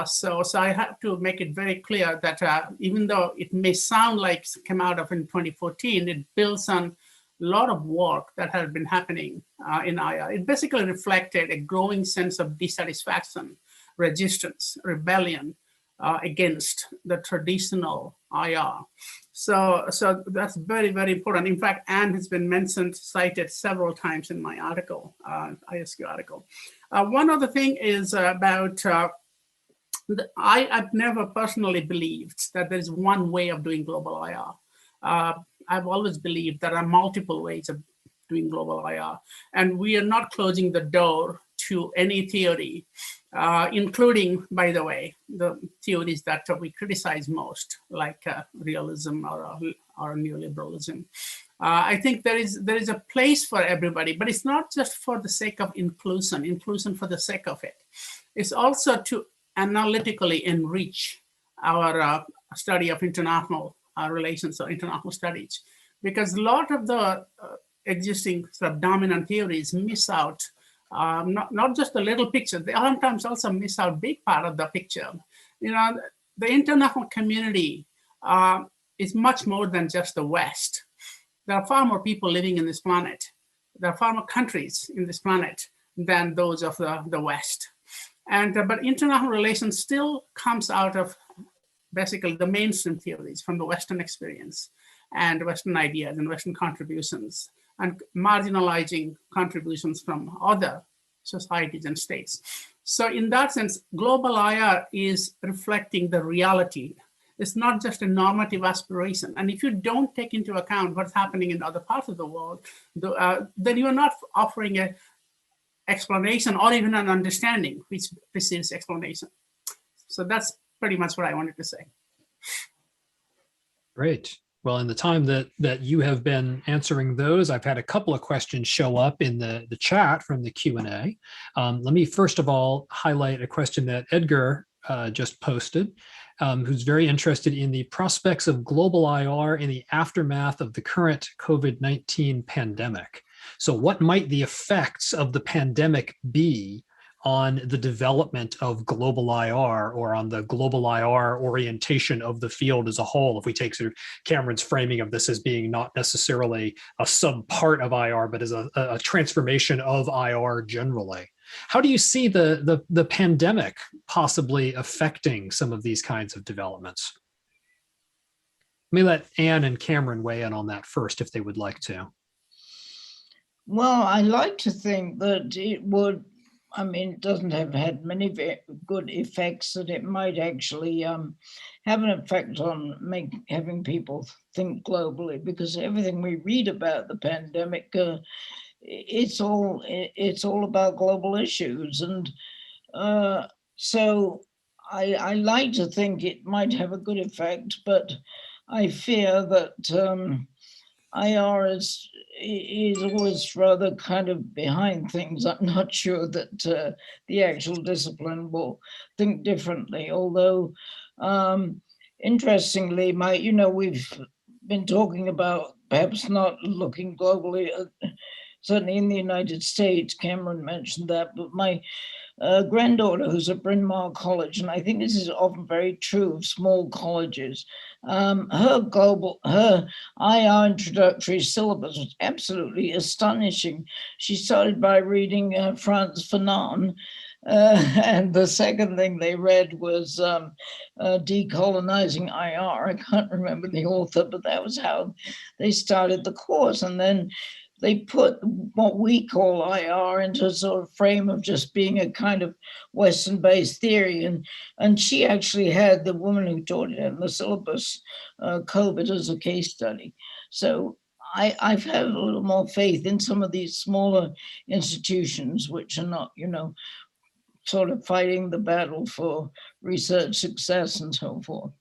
D: So I have to make it very clear that even though it may sound like it came out of in 2014, it builds on a lot of work that has been happening in IR. It basically reflected a growing sense of dissatisfaction, resistance, rebellion against the traditional IR. So that's very, very important. In fact, Anne has been cited several times in my article, ISQ article. One other thing is about I've never personally believed that there is one way of doing global IR. I've always believed there are multiple ways of doing global IR, and we are not closing the door to any theory, including, by the way, the theories that we criticize most, like realism or neoliberalism. I think there is a place for everybody, but it's not just for the sake of inclusion for the sake of it. It's also to analytically enrich our study of international relations or international studies, because a lot of the existing sort of dominant theories miss out not just the little picture, they sometimes also miss out big part of the picture. You know, the international community is much more than just the West. There are far more people living in this planet. There are far more countries in this planet than those of the West. And but international relations still comes out of basically the mainstream theories from the Western experience and Western ideas and Western contributions, and marginalizing contributions from other societies and states. So in that sense, global IR is reflecting the reality. It's not just a normative aspiration. And if you don't take into account what's happening in other parts of the world, then you are not offering an explanation or even an understanding which precedes explanation. So that's pretty much what I wanted to say.
A: Great. Well, in the time that you have been answering those, I've had a couple of questions show up in the chat from the Q&A. Let me first of all highlight a question that Edgar just posted, who's very interested in the prospects of global IR in the aftermath of the current COVID-19 pandemic. So what might the effects of the pandemic be on the development of global IR, or on the global IR orientation of the field as a whole, if we take sort of Cameron's framing of this as being not necessarily a sub-part of IR, but as a transformation of IR generally? How do you see the pandemic possibly affecting some of these kinds of developments? Let me let Anne and Cameron weigh in on that first, if they would like to.
C: Well, I like to think that it would, I mean, it doesn't have had many good effects, that it might actually have an effect on having people think globally, because everything we read about the pandemic, it's all about global issues. And so I like to think it might have a good effect, but I fear that IR is always rather kind of behind things. I'm not sure that the actual discipline will think differently, although interestingly, we've been talking about perhaps not looking globally, certainly in the United States. Cameron mentioned that, but my granddaughter, who's at Bryn Mawr College, and I think this is often very true of small colleges, her IR introductory syllabus was absolutely astonishing. She started by reading Frantz Fanon, and the second thing they read was Decolonizing IR. I can't remember the author, but that was how they started the course. And then they put what we call IR into a sort of frame of just being a kind of Western-based theory. And she actually had, the woman who taught it in the syllabus, COVID as a case study. So I've had a little more faith in some of these smaller institutions, which are not, sort of fighting the battle for research success and so forth.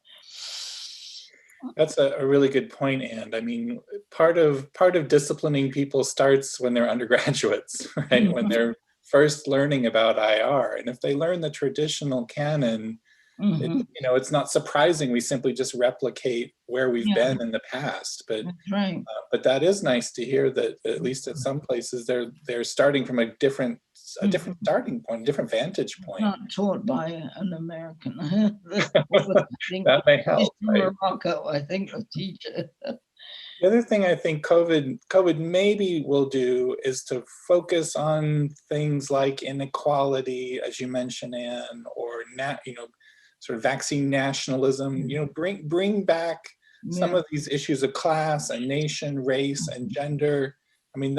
B: That's a really good point, Anne. I mean, part of disciplining people starts when they're undergraduates, right? Mm-hmm. When they're first learning about IR. And if they learn the traditional canon, mm-hmm. It's not surprising we simply just replicate where we've been in the past. But
C: right.
B: But that is nice to hear that at least at some places they're starting from a different starting point, a different vantage point.
C: Not taught by an American.
B: That may help.
C: Right? Morocco, I think, a teacher.
B: The other thing I think COVID maybe will do is to focus on things like inequality, as you mentioned, Anne, or sort of vaccine nationalism. Bring back some of these issues of class and nation, race and gender. I mean,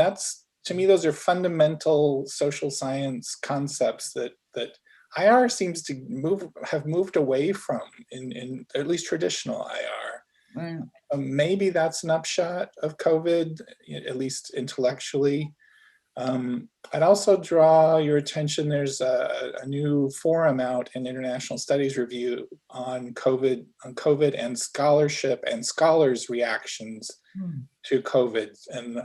B: to me, those are fundamental social science concepts that IR seems to have moved away from in at least traditional IR.
C: Right.
B: Maybe that's an upshot of COVID, at least intellectually. I'd also draw your attention, there's a new forum out in International Studies Review on COVID and scholarship and scholars' reactions to COVID. And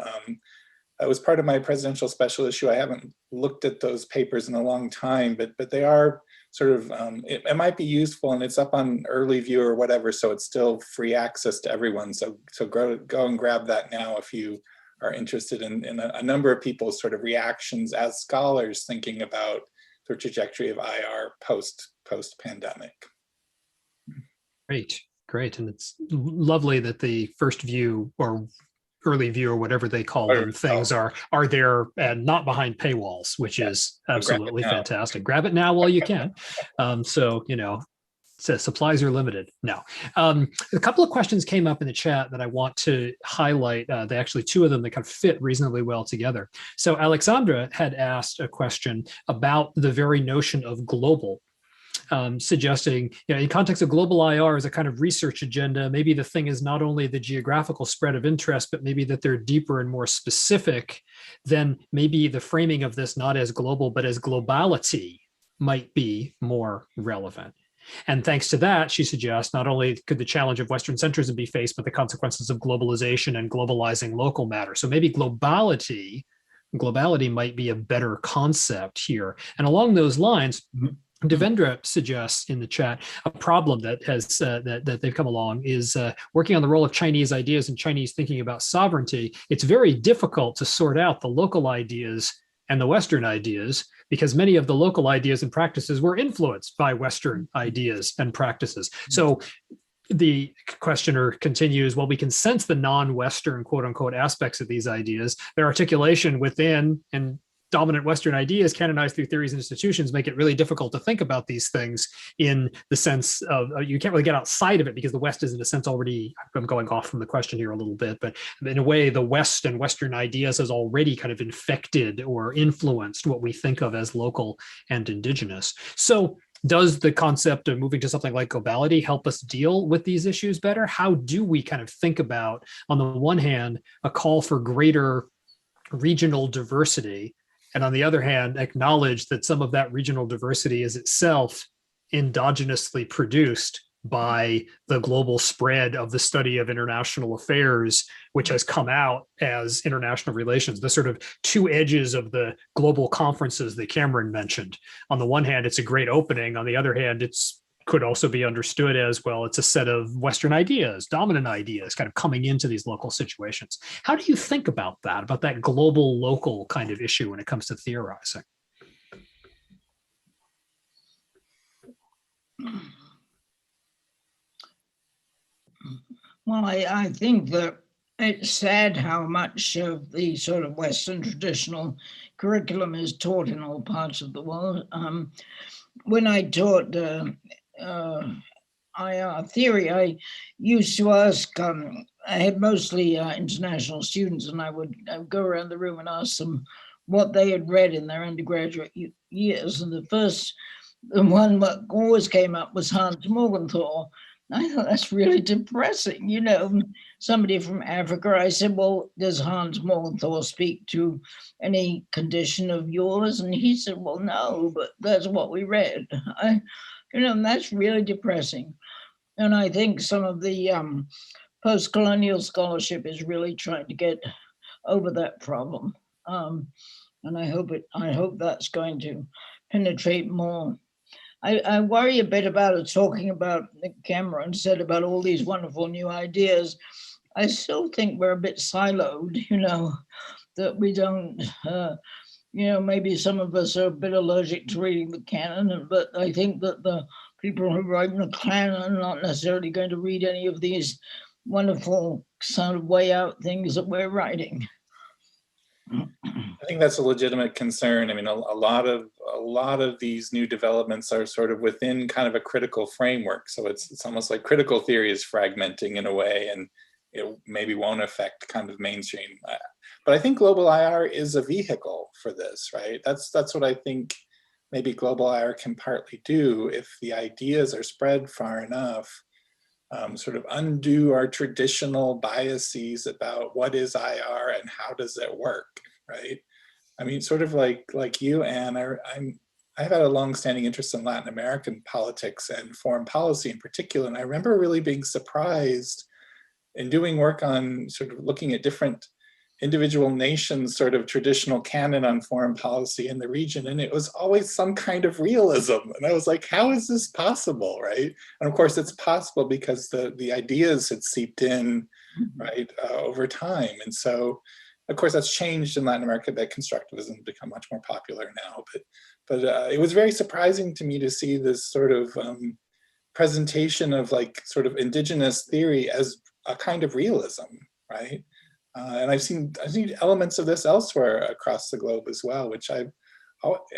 B: that was part of my presidential special issue. I haven't looked at those papers in a long time, but they are sort of, it might be useful, and it's up on Early View or whatever, so it's still free access to everyone. So go and grab that now if you are interested in a number of people's sort of reactions as scholars thinking about the trajectory of IR post-pandemic.
A: Great. And it's lovely that the First View or Early View or whatever they call them things are there and not behind paywalls, which is absolutely fantastic. Grab it now while you can. So, says supplies are limited. No. A couple of questions came up in the chat that I want to highlight. They actually, two of them that kind of fit reasonably well together. So Alexandra had asked a question about the very notion of global, suggesting, in context of global IR as a kind of research agenda, maybe the thing is not only the geographical spread of interest, but maybe that they're deeper and more specific, then maybe the framing of this not as global, but as globality might be more relevant. And thanks to that, she suggests, not only could the challenge of Western centrism be faced, but the consequences of globalization and globalizing local matter. So maybe globality might be a better concept here. And along those lines, Devendra suggests in the chat a problem that has that they've come along is working on the role of Chinese ideas and Chinese thinking about sovereignty. It's very difficult to sort out the local ideas and the Western ideas, because many of the local ideas and practices were influenced by Western ideas and practices. So the questioner continues, well, we can sense the non-Western, quote unquote, aspects of these ideas. Their articulation within and dominant Western ideas canonized through theories and institutions make it really difficult to think about these things in the sense of, you can't really get outside of it because the West is in a sense already, I'm going off from the question here a little bit, but in a way, the West and Western ideas has already kind of infected or influenced what we think of as local and indigenous. So does the concept of moving to something like globality help us deal with these issues better? How do we kind of think about, on the one hand, a call for greater regional diversity, and on the other hand, acknowledge that some of that regional diversity is itself endogenously produced by the global spread of the study of international affairs, which has come out as international relations, the sort of two edges of the global conferences that Cameron mentioned. On the one hand, it's a great opening. On the other hand, it's could also be understood as, well, it's a set of Western ideas, dominant ideas kind of coming into these local situations. How do you think about that global local kind of issue when it comes to theorizing?
C: Well, I think that it's sad how much of the sort of Western traditional curriculum is taught in all parts of the world. When I taught IR theory, I used to ask, I had mostly international students, and I would go around the room and ask them what they had read in their undergraduate years. And the one that always came up was Hans Morgenthau. I thought, that's really depressing. Somebody from Africa, I said, well, does Hans Morgenthau speak to any condition of yours? And he said, well, no, but that's what we read. And that's really depressing. And I think some of the postcolonial scholarship is really trying to get over that problem. And I hope that's going to penetrate more. I worry a bit about talking about Cameron said about all these wonderful new ideas. I still think we're a bit siloed, that we don't, maybe some of us are a bit allergic to reading the canon, but I think that the people who write in the canon are not necessarily going to read any of these wonderful sort of way out things that we're writing.
B: I think that's a legitimate concern. I mean, a lot of these new developments are sort of within kind of a critical framework. So it's almost like critical theory is fragmenting in a way, and it maybe won't affect kind of mainstream. But I think global IR is a vehicle for this, right? That's what I think maybe global IR can partly do if the ideas are spread far enough, sort of undo our traditional biases about what is IR and how does it work, right? I mean, sort of like you, Anne, I've had a long-standing interest in Latin American politics and foreign policy in particular, and I remember really being surprised in doing work on sort of looking at different individual nations' sort of traditional canon on foreign policy in the region, and it was always some kind of realism. And I was like, how is this possible, right? And of course, it's possible because the ideas had seeped in, right, over time. And so, of course, that's changed in Latin America, that constructivism has become much more popular now. But it was very surprising to me to see this sort of presentation of like sort of indigenous theory as a kind of realism, right? And I've seen elements of this elsewhere across the globe as well, which it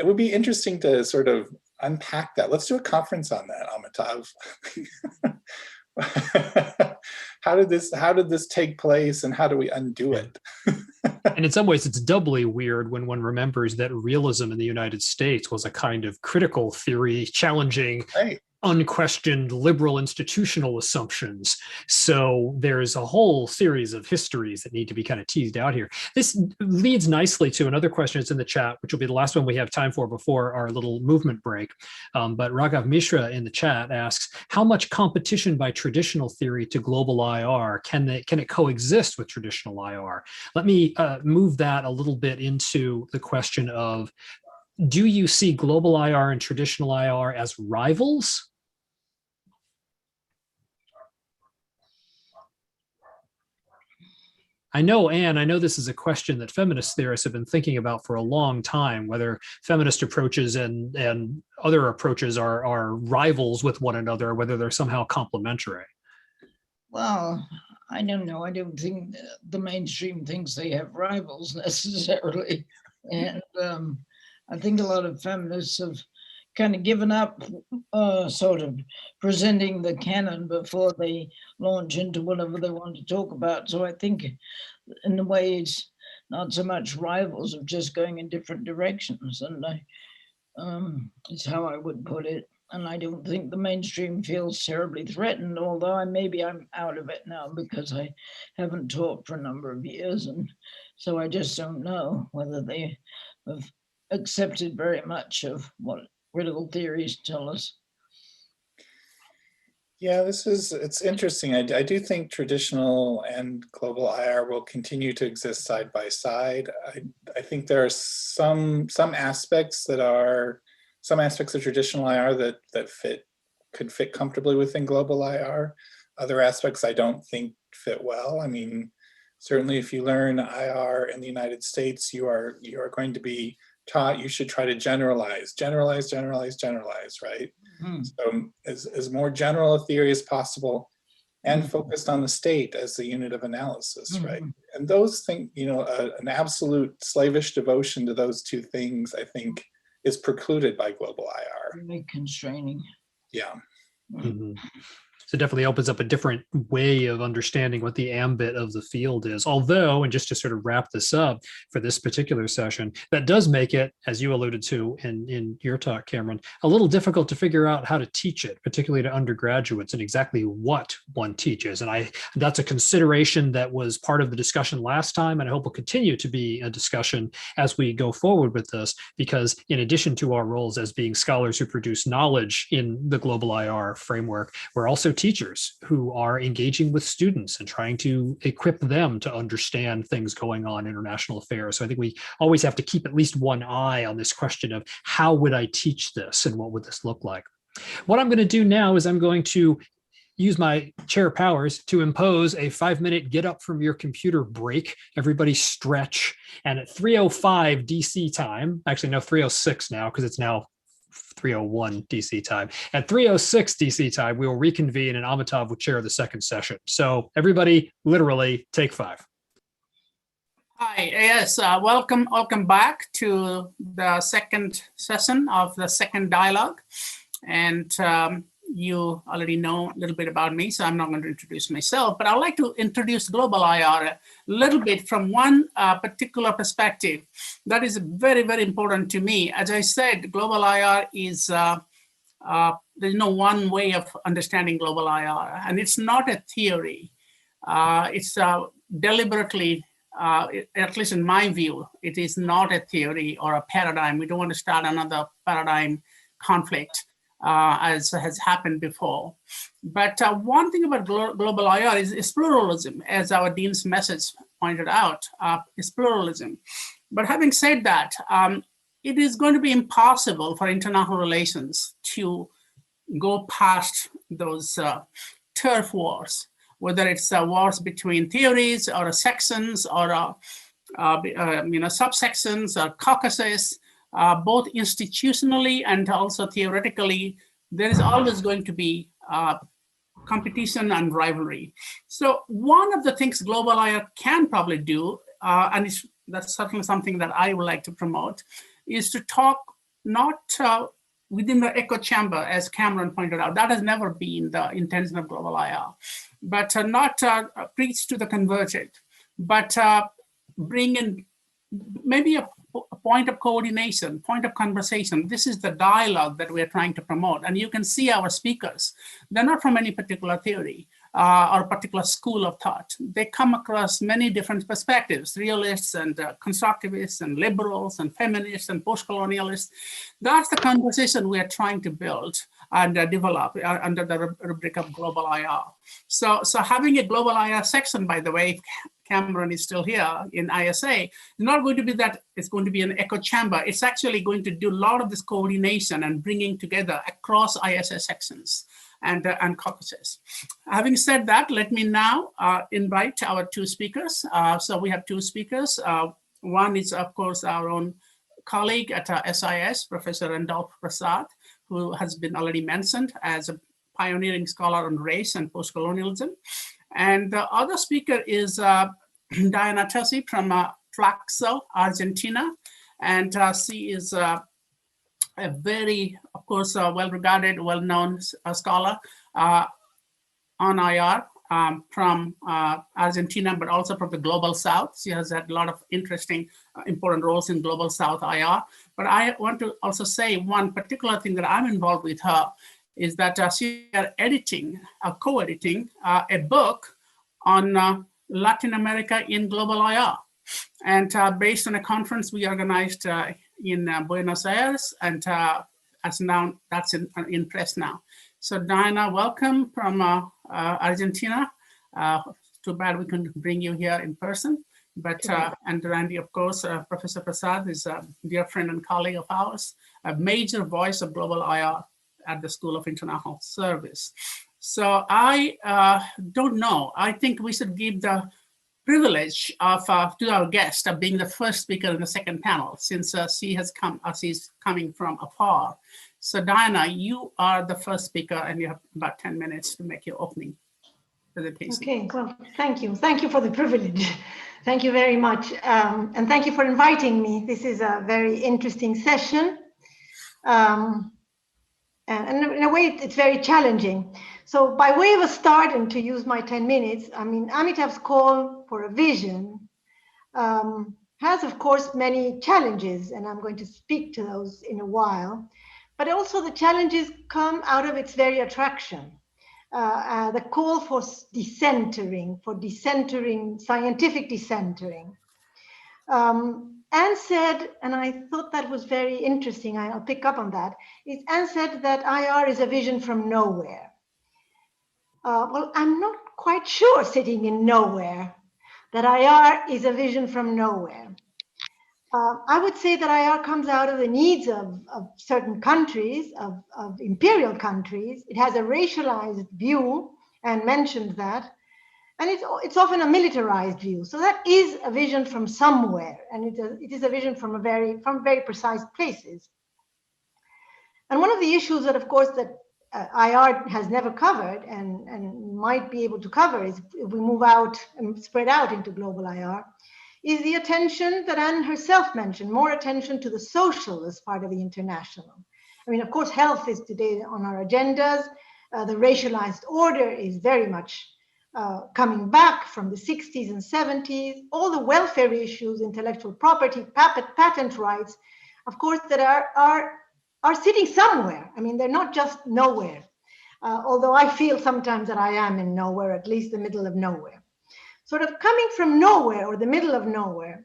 B: would be interesting to sort of unpack that. Let's do a conference on that, Amitav. How did this take place, and how do we undo it?
A: And in some ways, it's doubly weird when one remembers that realism in the United States was a kind of critical theory challenging
B: Right.
A: unquestioned liberal institutional assumptions. So there's a whole series of histories that need to be kind of teased out here. This leads nicely to another question that's in the chat, which will be the last one we have time for before our little movement break. But Raghav Mishra in the chat asks, how much competition by traditional theory to global IR can it coexist with traditional IR? Let me move that a little bit into the question of, do you see global IR and traditional IR as rivals? I know, Anne, I know this is a question that feminist theorists have been thinking about for a long time, whether feminist approaches and other approaches are rivals with one another, whether they're somehow complementary.
C: Well, I don't know. I don't think the mainstream thinks they have rivals necessarily. And I think a lot of feminists have kind of given up sort of presenting the canon before they launch into whatever they want to talk about. So I think in a way it's not so much rivals of just going in different directions. And it's how I would put it. And I don't think the mainstream feels terribly threatened, although maybe I'm out of it now because I haven't taught for a number of years. And so I just don't know whether they have accepted very much of what critical theories tell us.
B: Yeah, it's interesting. I do think traditional and global IR will continue to exist side by side. I think there are some aspects of traditional IR that could fit comfortably within global IR. Other aspects I don't think fit well. I mean, certainly if you learn IR in the United States, you are going to be taught you should try to generalize, right? Mm-hmm. So as more general a theory as possible, and focused on the state as the unit of analysis, right? And those things, an absolute slavish devotion to those two things, I think, is precluded by global IR.
C: Really constraining.
B: Yeah.
A: Mm-hmm. So it definitely opens up a different way of understanding what the ambit of the field is. Although, and just to sort of wrap this up for this particular session, that does make it, as you alluded to in your talk, Cameron, a little difficult to figure out how to teach it, particularly to undergraduates, and exactly what one teaches. And that's a consideration that was part of the discussion last time, and I hope will continue to be a discussion as we go forward with this, because in addition to our roles as being scholars who produce knowledge in the global IR framework, we're also teachers who are engaging with students and trying to equip them to understand things going on in international affairs. So I think we always have to keep at least one eye on this question of how would I teach this and what would this look like? What I'm going to do now is I'm going to use my chair powers to impose a 5-minute get up from your computer break. Everybody stretch. And at 3:05 DC time, actually no, 3:06 now, because it's now 3:01 DC time. At 3:06 DC time, we will reconvene and Amitav will chair the second session. So everybody, literally, take 5.
D: Hi, yes, welcome back to the second session of the second dialogue. And you already know a little bit about me, so I'm not going to introduce myself, but I'd like to introduce global IR a little bit from one particular perspective that is very, very important to me. As I said, global IR is, there's no one way of understanding global IR, and it's not a theory. It's deliberately, at least in my view, it is not a theory or a paradigm. We don't want to start another paradigm conflict as has happened before. But one thing about global IR is pluralism, as our dean's message pointed out, is pluralism. But having said that, it is going to be impossible for international relations to go past those turf wars, whether it's wars between theories or sections or subsections or caucuses. Both institutionally and also theoretically, there is always going to be competition and rivalry. So one of the things global IR can probably do, and that's certainly something that I would like to promote, is to talk not within the echo chamber, as Cameron pointed out. That has never been the intention of global IR, but not preach to the converted, but bring in maybe a point of coordination, point of conversation. This is the dialogue that we're trying to promote. And you can see our speakers, they're not from any particular theory or particular school of thought. They come across many different perspectives, realists and constructivists and liberals and feminists and postcolonialists. That's the conversation we are trying to build and develop under the rubric of global IR. So having a global IR section, by the way, Cameron is still here in ISA, it's not going to be that it's going to be an echo chamber. It's actually going to do a lot of this coordination and bringing together across ISA sections and caucuses. Having said that, let me now invite our two speakers. So we have two speakers. One is, of course, our own colleague at SIS, Professor Randolph Prasad, who has been already mentioned as a pioneering scholar on race and postcolonialism. And the other speaker is Diana Terzi from Tlaxo, Argentina. And she is a very, of course, well-regarded, well-known scholar on IR from Argentina, but also from the Global South. She has had a lot of interesting, important roles in Global South IR. But I want to also say one particular thing that I'm involved with her is that she is editing, co-editing a book on Latin America in global IR. And based on a conference we organized in Buenos Aires, and as now that's in press now. So Diana, welcome from Argentina. Too bad we couldn't bring you here in person, but and Randy, of course, Professor Prasad is a dear friend and colleague of ours, a major voice of global IR at the School of International Service. So I don't know, I think we should give the privilege of to our guest of being the first speaker in the second panel, since she has come, she's coming from afar. So Diana, you are the first speaker and you have about 10 minutes to make your opening presentation.
E: Okay, well, thank you. Thank you for the privilege. Thank you very much. And thank you for inviting me. This is a very interesting session. And in a way, it's very challenging. So by way of a start, and to use my 10 minutes, I mean, Amitabh's call for a vision has, of course, many challenges, and I'm going to speak to those in a while. But also the challenges come out of its very attraction. The call for decentering, scientific decentering. Anne said, and I thought that was very interesting, I'll pick up on that, Anne said that IR is a vision from nowhere. Well, I'm not quite sure, sitting in nowhere, that IR is a vision from nowhere. I would say that IR comes out of the needs of certain countries, of imperial countries. It has a racialized view, and mentioned that. And it's often a militarized view. So that is a vision from somewhere. And it is a vision from very precise places. And one of the issues that, of course, that IR has never covered and might be able to cover is, if we move out and spread out into global IR, is the attention that Anne herself mentioned, more attention to the social as part of the international. I mean, of course, health is today on our agendas, The racialized order is very much coming back from the 60s and 70s. All the welfare issues, intellectual property, patent rights, of course, that are sitting somewhere. I mean, they're not just nowhere. Although I feel sometimes that I am in nowhere, at least the middle of nowhere. Sort of coming from nowhere or the middle of nowhere.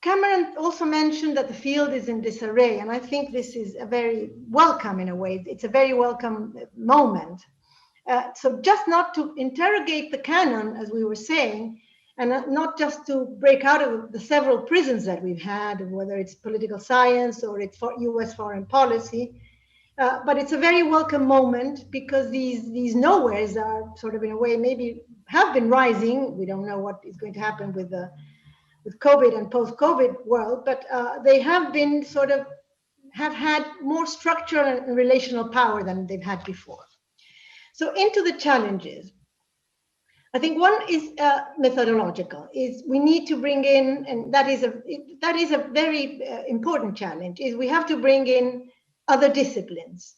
E: Cameron also mentioned that the field is in disarray, and I think this is a very welcome, in a way. It's a very welcome moment. So just not to interrogate the canon, as we were saying, and not just to break out of the several prisons that we've had, whether it's political science or it's for US foreign policy, but it's a very welcome moment because these nowheres are sort of, in a way, maybe have been rising. We don't know what is going to happen with COVID and post-COVID world, but they have been sort of, have had more structural and relational power than they've had before. So into the challenges. I think one is methodological, is we need to bring in, and that is a very important challenge, is we have to bring in other disciplines.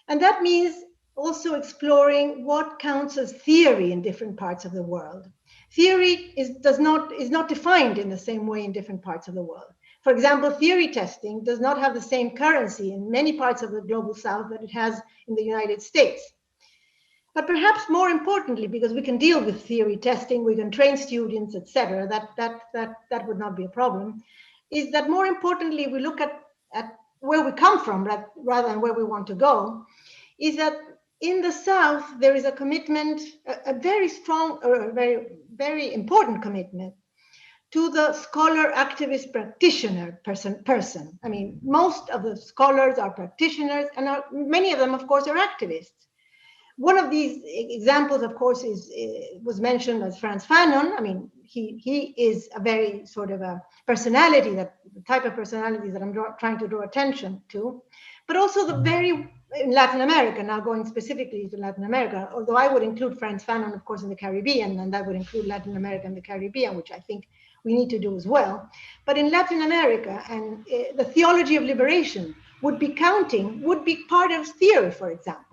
E: And that means also exploring what counts as theory in different parts of the world. Theory is not defined in the same way in different parts of the world. For example, theory testing does not have the same currency in many parts of the global south that it has in the United States. But perhaps more importantly, because we can deal with theory testing, we can train students, etc., that would not be a problem, is that more importantly, we look at where we come from rather than where we want to go, is that in the South, there is a commitment, a very strong, or a very, very important commitment to the scholar, activist, practitioner person. I mean, most of the scholars are practitioners, and many of them, of course, are activists. One of these examples, of course, was mentioned as Frantz Fanon. I mean, he is a very sort of a personality, the type of personality that I'm trying to draw attention to, but also in Latin America, now going specifically to Latin America, although I would include Frantz Fanon, of course, in the Caribbean, and that would include Latin America and the Caribbean, which I think we need to do as well. But in Latin America, and the theology of liberation would be part of theory, for example.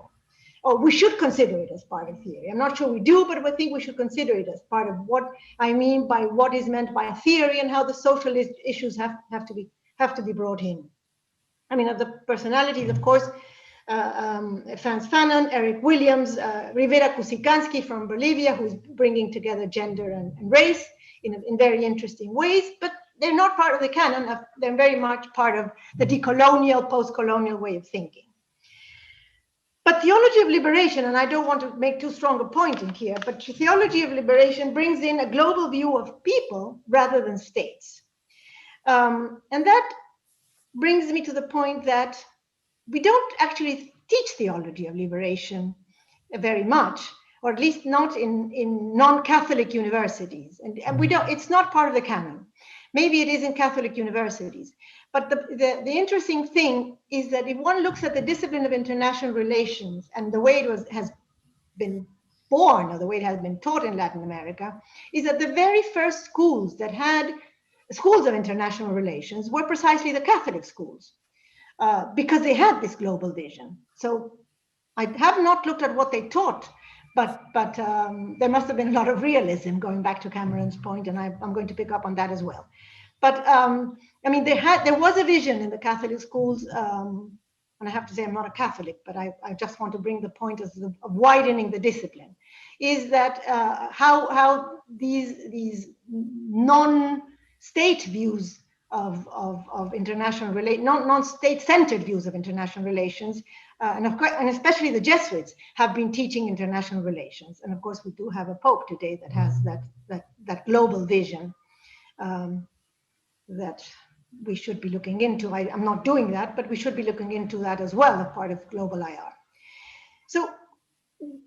E: Or we should consider it as part of theory. I'm not sure we do, but I think we should consider it as part of what I mean by what is meant by theory and how the social issues have to be brought in. I mean, of the personalities, of course, Frantz Fanon, Eric Williams, Rivera Kusikanski from Bolivia, who's bringing together gender and race in very interesting ways, but they're not part of the canon. They're very much part of the decolonial, post-colonial way of thinking. But theology of liberation, and I don't want to make too strong a point in here, but theology of liberation brings in a global view of people rather than states. And that brings me to the point that we don't actually teach theology of liberation very much, or at least not in non-Catholic universities. And we don't, it's not part of the canon. Maybe it is in Catholic universities. But the interesting thing is that if one looks at the discipline of international relations and the way it has been born, or the way it has been taught in Latin America, is that the very first schools that had schools of international relations were precisely the Catholic schools, because they had this global vision. So I have not looked at what they taught, but there must have been a lot of realism, going back to Cameron's point, and I'm going to pick up on that as well. But I mean, there was a vision in the Catholic schools, and I have to say I'm not a Catholic, but I just want to bring the point of widening the discipline, is that how these non-state views of international relations, non-state-centered views of international relations, and especially the Jesuits have been teaching international relations. And of course, we do have a Pope today that has that global vision that we should be looking into. I'm not doing that, but we should be looking into that as well as part of global IR. So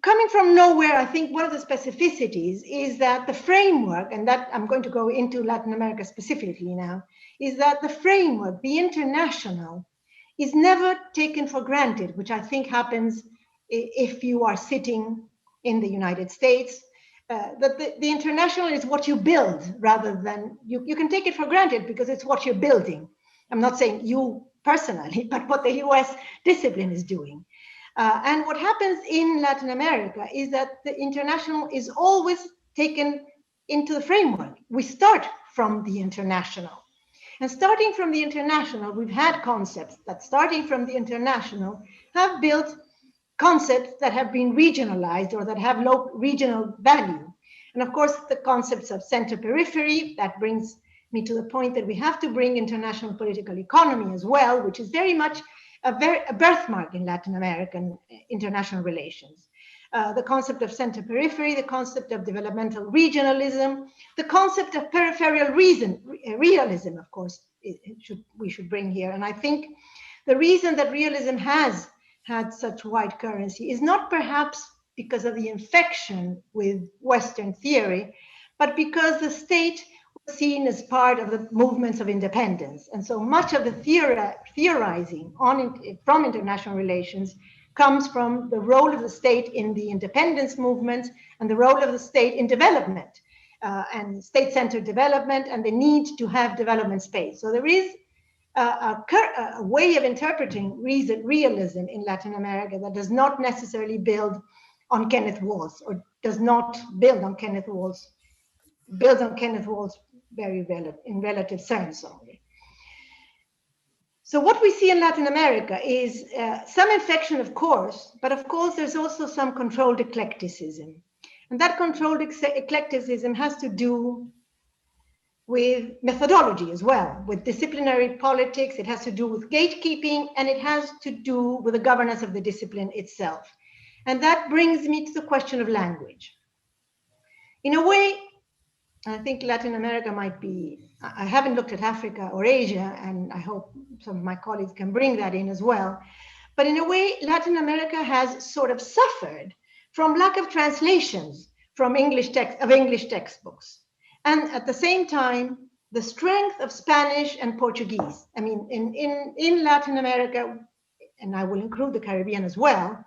E: coming from nowhere, I think one of the specificities is that the framework, and that I'm going to go into Latin America specifically now, is that the framework, the international, is never taken for granted, which I think happens if you are sitting in the United States. That the international is what you build, rather than you can take it for granted because it's what you're building. I'm not saying you personally, but what the US discipline is doing. And what happens in Latin America is that the international is always taken into the framework. We start from the international. And starting from the international, we've had concepts that starting from the international have built concepts that have been regionalized or that have low regional value. And of course, the concepts of center periphery, that brings me to the point that we have to bring international political economy as well, which is very much a birthmark in Latin American international relations. The concept of center periphery, the concept of developmental regionalism, the concept of peripheral realism, of course, we should bring here. And I think the reason that realism has had such wide currency is not perhaps because of the infection with Western theory, but because the state was seen as part of the movements of independence. And so much of the theorizing from international relations comes from the role of the state in the independence movement and the role of the state in development and state-centered development and the need to have development space. So there is a way of interpreting realism in Latin America that does not necessarily build on Kenneth Walls or does not build on Kenneth Walls, builds on Kenneth Walls very in relative sense only. So what we see in Latin America is some infection, of course, but of course there's also some controlled eclecticism. And that controlled eclecticism has to do with methodology as well, with disciplinary politics. It has to do with gatekeeping, and it has to do with the governance of the discipline itself. And that brings me to the question of language. In a way, I think Latin America might be, I haven't looked at Africa or Asia, and I hope some of my colleagues can bring that in as well. But in a way, Latin America has sort of suffered from lack of translations from English textbooks. And at the same time, the strength of Spanish and Portuguese. I mean, in Latin America, and I will include the Caribbean as well,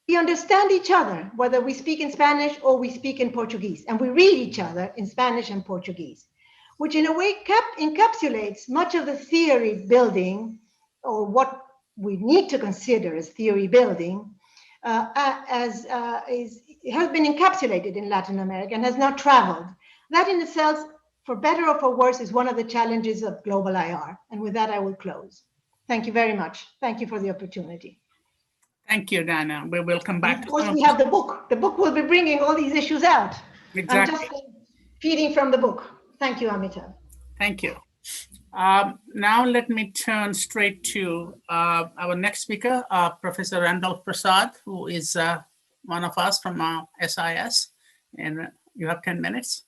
E: we understand each other, whether we speak in Spanish or we speak in Portuguese, and we read each other in Spanish and Portuguese, which in a way encapsulates much of the theory building, or what we need to consider as theory building, it has been encapsulated in Latin America and has not traveled. That in itself, for better or for worse, is one of the challenges of global IR. And with that, I will close. Thank you very much. Thank you for the opportunity.
D: Thank you, Dana. We will come back.
E: Of course, we have the book. The book will be bringing all these issues out.
D: Exactly.
E: I'm just feeding from the book. Thank you, Amita.
D: Thank you. Now let me turn straight to our next speaker, Professor Randolph Prasad, who is one of us from SIS. And you have 10 minutes.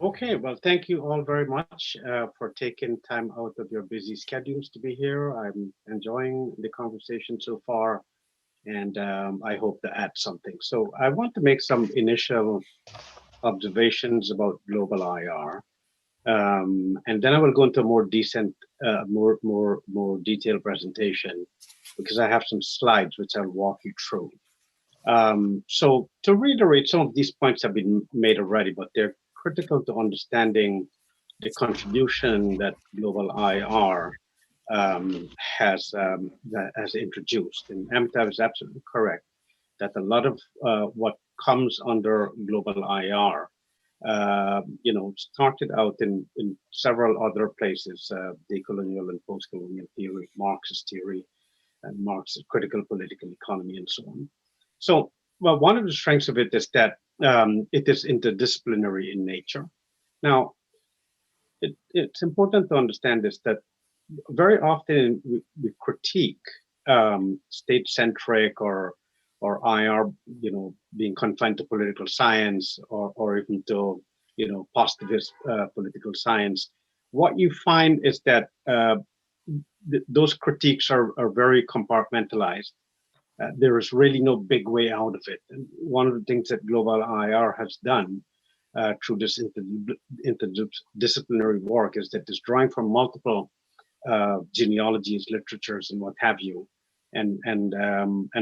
F: Okay, well, thank you all very much for taking time out of your busy schedules to be here. I'm enjoying the conversation so far, and I hope to add something. So I want to make some initial observations about global IR, and then I will go into a more decent, more detailed presentation, because I have some slides which I'll walk you through. So to reiterate, some of these points have been made already, but they're critical to understanding the contribution that global IR has introduced. And Amitav is absolutely correct that a lot of what comes under global IR, started out in several other places, decolonial and postcolonial theory, Marxist theory, and Marx's critical political economy, and so on. So, well, one of the strengths of it is that it is interdisciplinary in nature. Now, it's important to understand this, that very often we critique state-centric or IR, being confined to political science or even to, positivist political science. What you find is that those critiques are very compartmentalized. There is really no big way out of it. And one of the things that global IR has done through this interdisciplinary work is that it's drawing from multiple genealogies, literatures, and what have you. And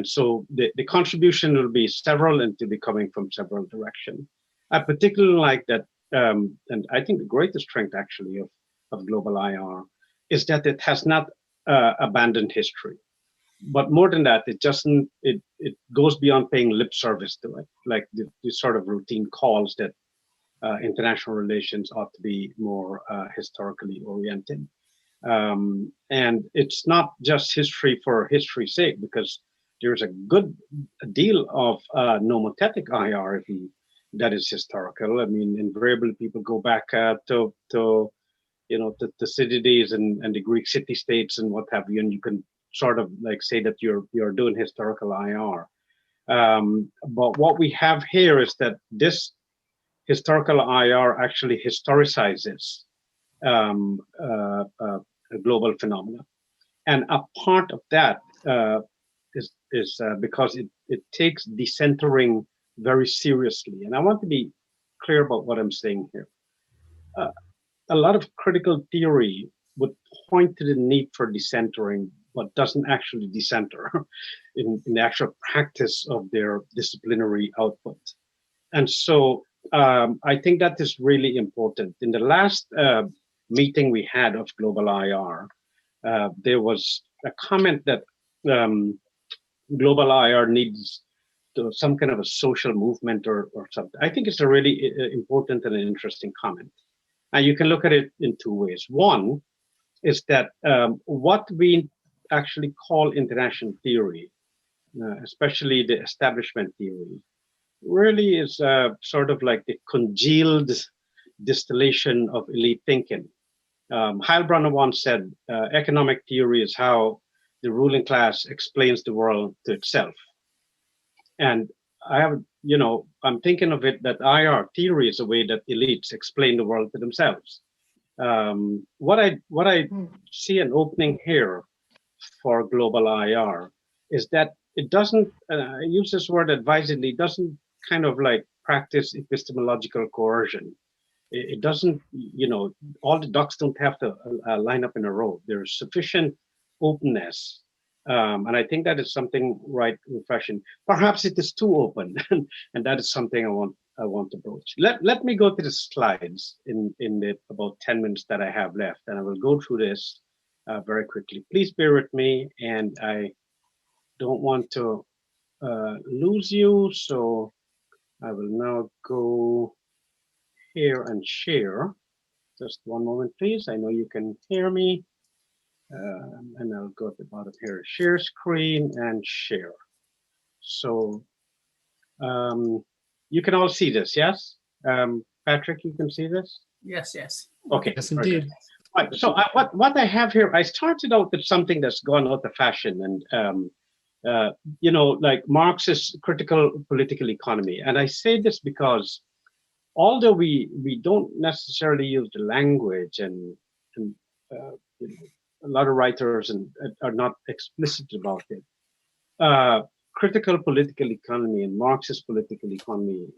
F: so the contribution will be several, and to be coming from several directions. I particularly like that, and I think the greatest strength actually of global IR is that it has not abandoned history. But more than that, it goes beyond paying lip service to it, like the sort of routine calls that international relations ought to be more historically oriented. And it's not just history for history's sake, because there's a good deal of normative IR that is historical. I mean, invariably people go back to the Thucydides and the Greek city-states and what have you, and you can sort of like say that you're doing historical IR. But what we have here is that this historical IR actually historicizes a global phenomena, and a part of that is because it takes decentering very seriously. And I want to be clear about what I'm saying here. A lot of critical theory would point to the need for decentering, but doesn't actually decenter in the actual practice of their disciplinary output. And so I think that is really important. In the last meeting we had of Global IR, there was a comment that Global IR needs some kind of a social movement or something. I think it's a really important and interesting comment. And you can look at it in two ways. One is that what we actually call international theory, especially the establishment theory, really is sort of like the congealed distillation of elite thinking. Heilbronner once said, economic theory is how the ruling class explains the world to itself. And I'm thinking of it that IR theory is a way that elites explain the world to themselves. What I see an opening here for global IR is that it doesn't, I use this word advisedly, doesn't kind of like practice epistemological coercion. It doesn't, all the ducks don't have to line up in a row. There's sufficient openness. And I think that is something right refreshing. Perhaps it is too open, and that is something I want to broach. Let me go to the slides in the about 10 minutes that I have left, and I will go through this very quickly. Please bear with me, and I don't want to lose you, so I will now go here and share. Just one moment, please. I know you can hear me. And I'll go at the bottom here, share screen and share. So you can all see this, yes? Patrick, you can see this?
D: Yes, yes.
F: Okay.
A: Yes, indeed.
F: Right. So what I have here, I started out with something that's gone out of fashion, and like Marx's critical political economy. And I say this because although we don't necessarily use the language and a lot of writers are not explicit about it. Critical political economy and Marxist political economy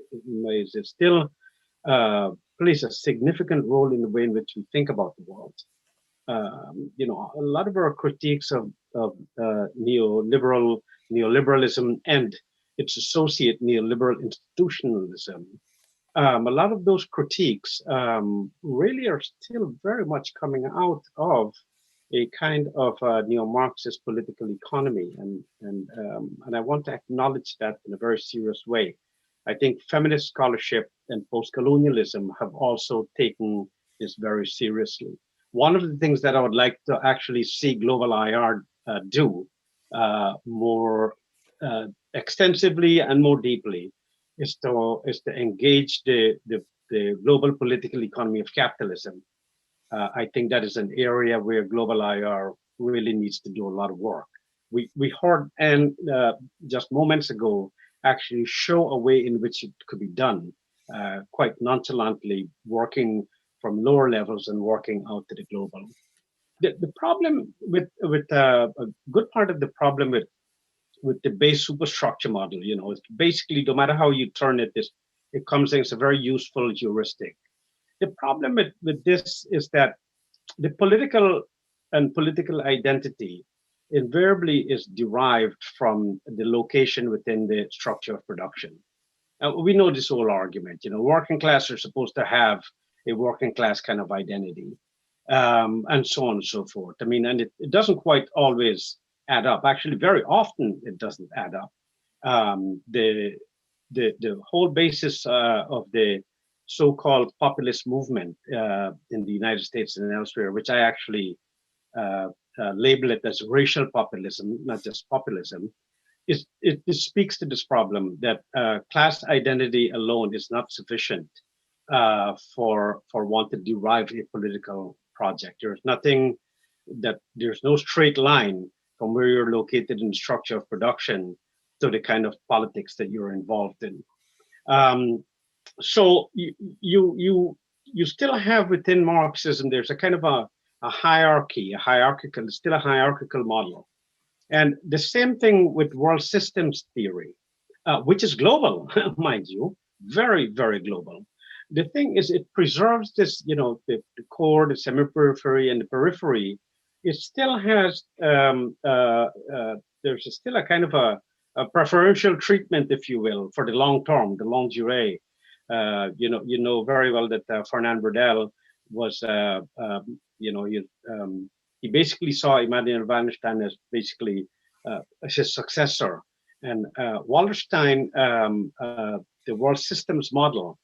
F: is still plays a significant role in the way in which we think about the world. A lot of our critiques of neoliberalism and its associate neoliberal institutionalism, a lot of those critiques really are still very much coming out of a kind of neo-Marxist political economy, and I want to acknowledge that in a very serious way. I think feminist scholarship and postcolonialism have also taken this very seriously. One of the things that I would like to actually see Global IR do more extensively and more deeply is to engage the global political economy of capitalism. I think that is an area where Global IR really needs to do a lot of work. We heard, and just moments ago, actually show a way in which it could be done quite nonchalantly, working from lower levels and working out to the global. The problem with a good part of the problem with the base superstructure model, is basically no matter how you turn it, it comes in as a very useful heuristic. The problem with this is that the political identity invariably is derived from the location within the structure of production. We know this whole argument, working class are supposed to have a working class kind of identity. and so on and so forth. I mean, and it doesn't quite always add up. Actually, very often it doesn't add up. The whole basis of the so-called populist movement in the United States and elsewhere, which I actually label it as racial populism, not just populism, it speaks to this problem that class identity alone is not sufficient for one to derive a political project. There's no straight line from where you're located in the structure of production to the kind of politics that you're involved in. So you still have within Marxism, there's a kind of a still a hierarchical model. And the same thing with world systems theory, which is global, mind you, very, very global. The thing is, it preserves this, the core, the semi-periphery, and the periphery. It still has, there's still a kind of a preferential treatment, if you will, for the long term, the longue durée. You know very well that Fernand Braudel was, he basically saw Immanuel Wallerstein as basically as his successor. And Wallerstein, the world systems model,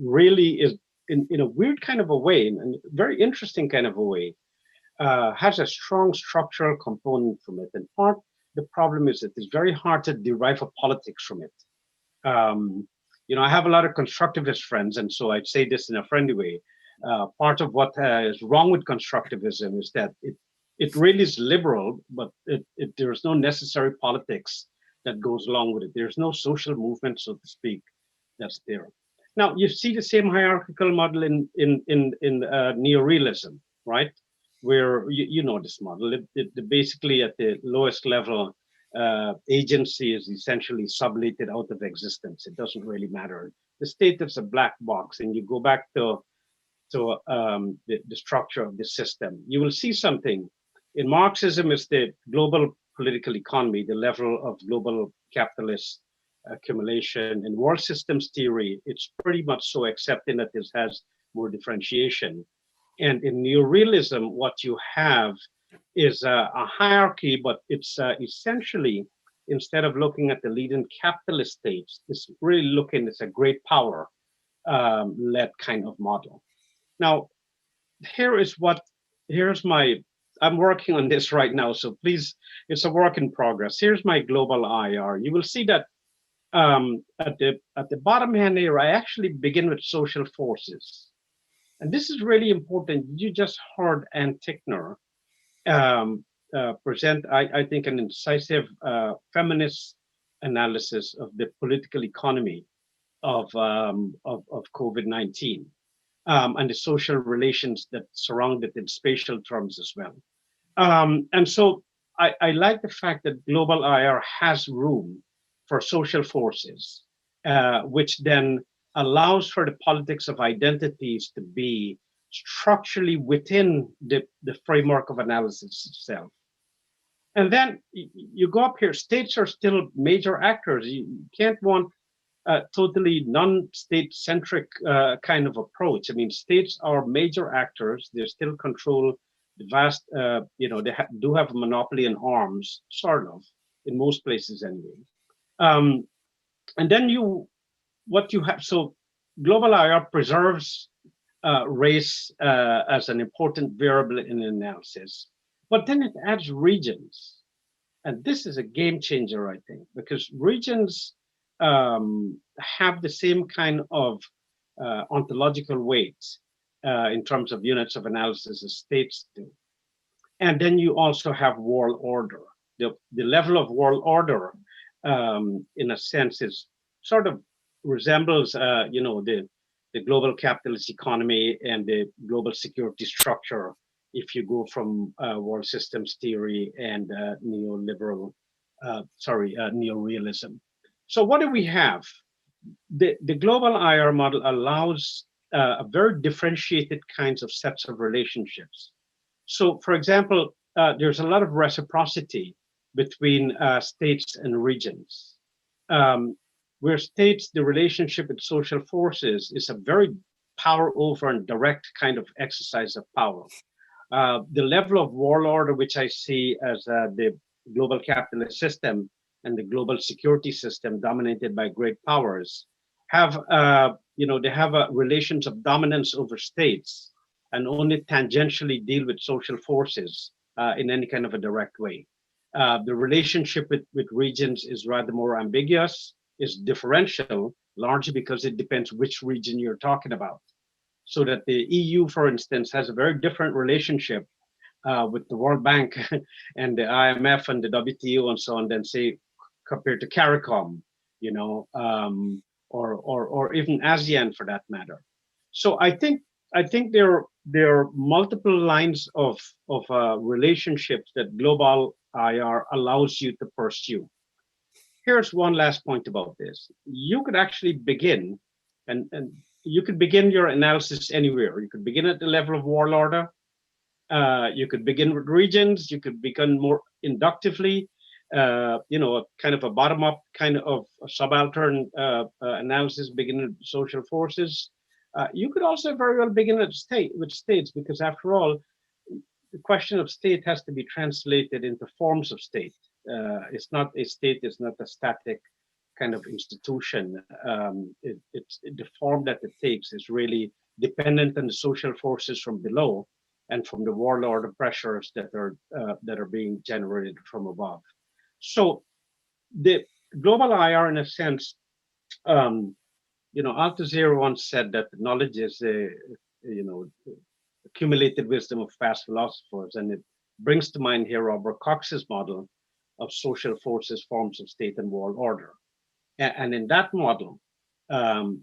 F: really is, in a weird kind of a way, and very interesting kind of a way, has a strong structural component from it. And the problem is that it's very hard to derive a politics from it. I have a lot of constructivist friends, and so I'd say this in a friendly way. Part of what is wrong with constructivism is that it really is liberal, but there's no necessary politics that goes along with it. There's no social movement, so to speak, that's there. Now you see the same hierarchical model in neorealism, right? Where you know this model. Basically at the lowest level, agency is essentially sublated out of existence. It doesn't really matter. The state is a black box, and you go back to the structure of the system. You will see something. In Marxism, is the global political economy, the level of global capitalist accumulation. In world systems theory, it's pretty much so, except in that it has more differentiation. And in neorealism, what you have is a hierarchy, but it's essentially, instead of looking at the leading capitalist states, it's really looking, it's a great power led kind of model. Now, I'm working on this right now, so please, it's a work in progress. Here's my global IR. You will see that at the bottom hand here, I actually begin with social forces. And this is really important. You just heard Ann Tickner present, I think, an incisive feminist analysis of the political economy of COVID-19 and the social relations that surround it in spatial terms as well. And so I like the fact that global IR has room for social forces, which then allows for the politics of identities to be structurally within the framework of analysis itself. And then you go up here, states are still major actors. You can't want a totally non-state-centric kind of approach. I mean, states are major actors. They still control the vast, they do have a monopoly in arms, sort of, in most places anyway. And then what you have, so global IR preserves race as an important variable in analysis, but then it adds regions. And this is a game changer, I think, because regions have the same kind of ontological weight in terms of units of analysis as states do. And then you also have world order. The level of world order, in a sense, is sort of resembles, the global capitalist economy and the global security structure. If you go from world systems theory and neorealism. So what do we have? The global IR model allows a very differentiated kinds of sets of relationships. So, for example, there's a lot of reciprocity between states and regions. Where states, the relationship with social forces is a very power over and direct kind of exercise of power. The level of warlord, which I see as the global capitalist system and the global security system dominated by great powers, have they have relations of dominance over states and only tangentially deal with social forces in any kind of a direct way. The relationship with regions is rather more ambiguous, is differential, largely because it depends which region you're talking about. So that the EU, for instance, has a very different relationship with the World Bank and the IMF and the WTO and so on than, say, compared to CARICOM, or even ASEAN for that matter. So I think there are multiple lines of relationships that global IR allows you to pursue. Here's one last point about this. You could actually begin, and you could begin your analysis anywhere. You could begin at the level of warlord. You could begin with regions. You could begin more inductively, kind of a bottom-up kind of subaltern analysis, begin with social forces. You could also very well begin with states, because after all, the question of state has to be translated into forms of state. It's not a state, it's not a static kind of institution. The form that it takes is really dependent on the social forces from below and from the warlord pressures that are being generated from above. So the global IR, in a sense, Althusser once said that knowledge is accumulated wisdom of past philosophers, and it brings to mind here Robert Cox's model of social forces, forms of state, and world order. And in that model,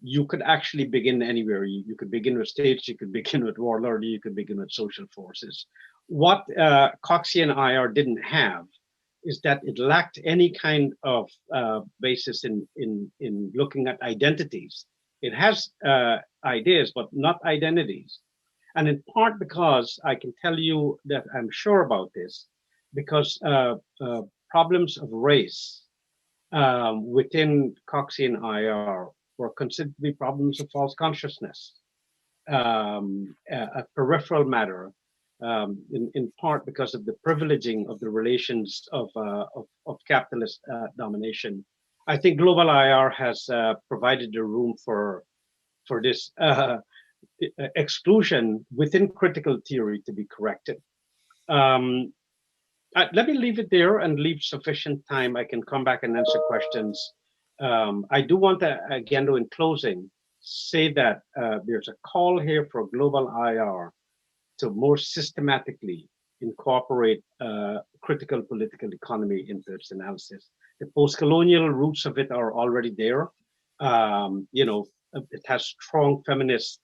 F: you could actually begin anywhere. You could begin with states, you could begin with warlord, you could begin with social forces. What Coxian IR didn't have is that it lacked any kind of basis in looking at identities. It has ideas, but not identities. And in part because I can tell you that I'm sure about this, because problems of race within Coxian IR were considered to be problems of false consciousness, a peripheral matter, in part because of the privileging of the relations of capitalist domination. I think global IR has provided a room for this exclusion within critical theory to be corrected. Let me leave it there and leave sufficient time. I can come back and answer questions. I do want to, again, in closing, say that there's a call here for global IR to more systematically incorporate critical political economy into its analysis. The postcolonial roots of it are already there. It has strong feminist,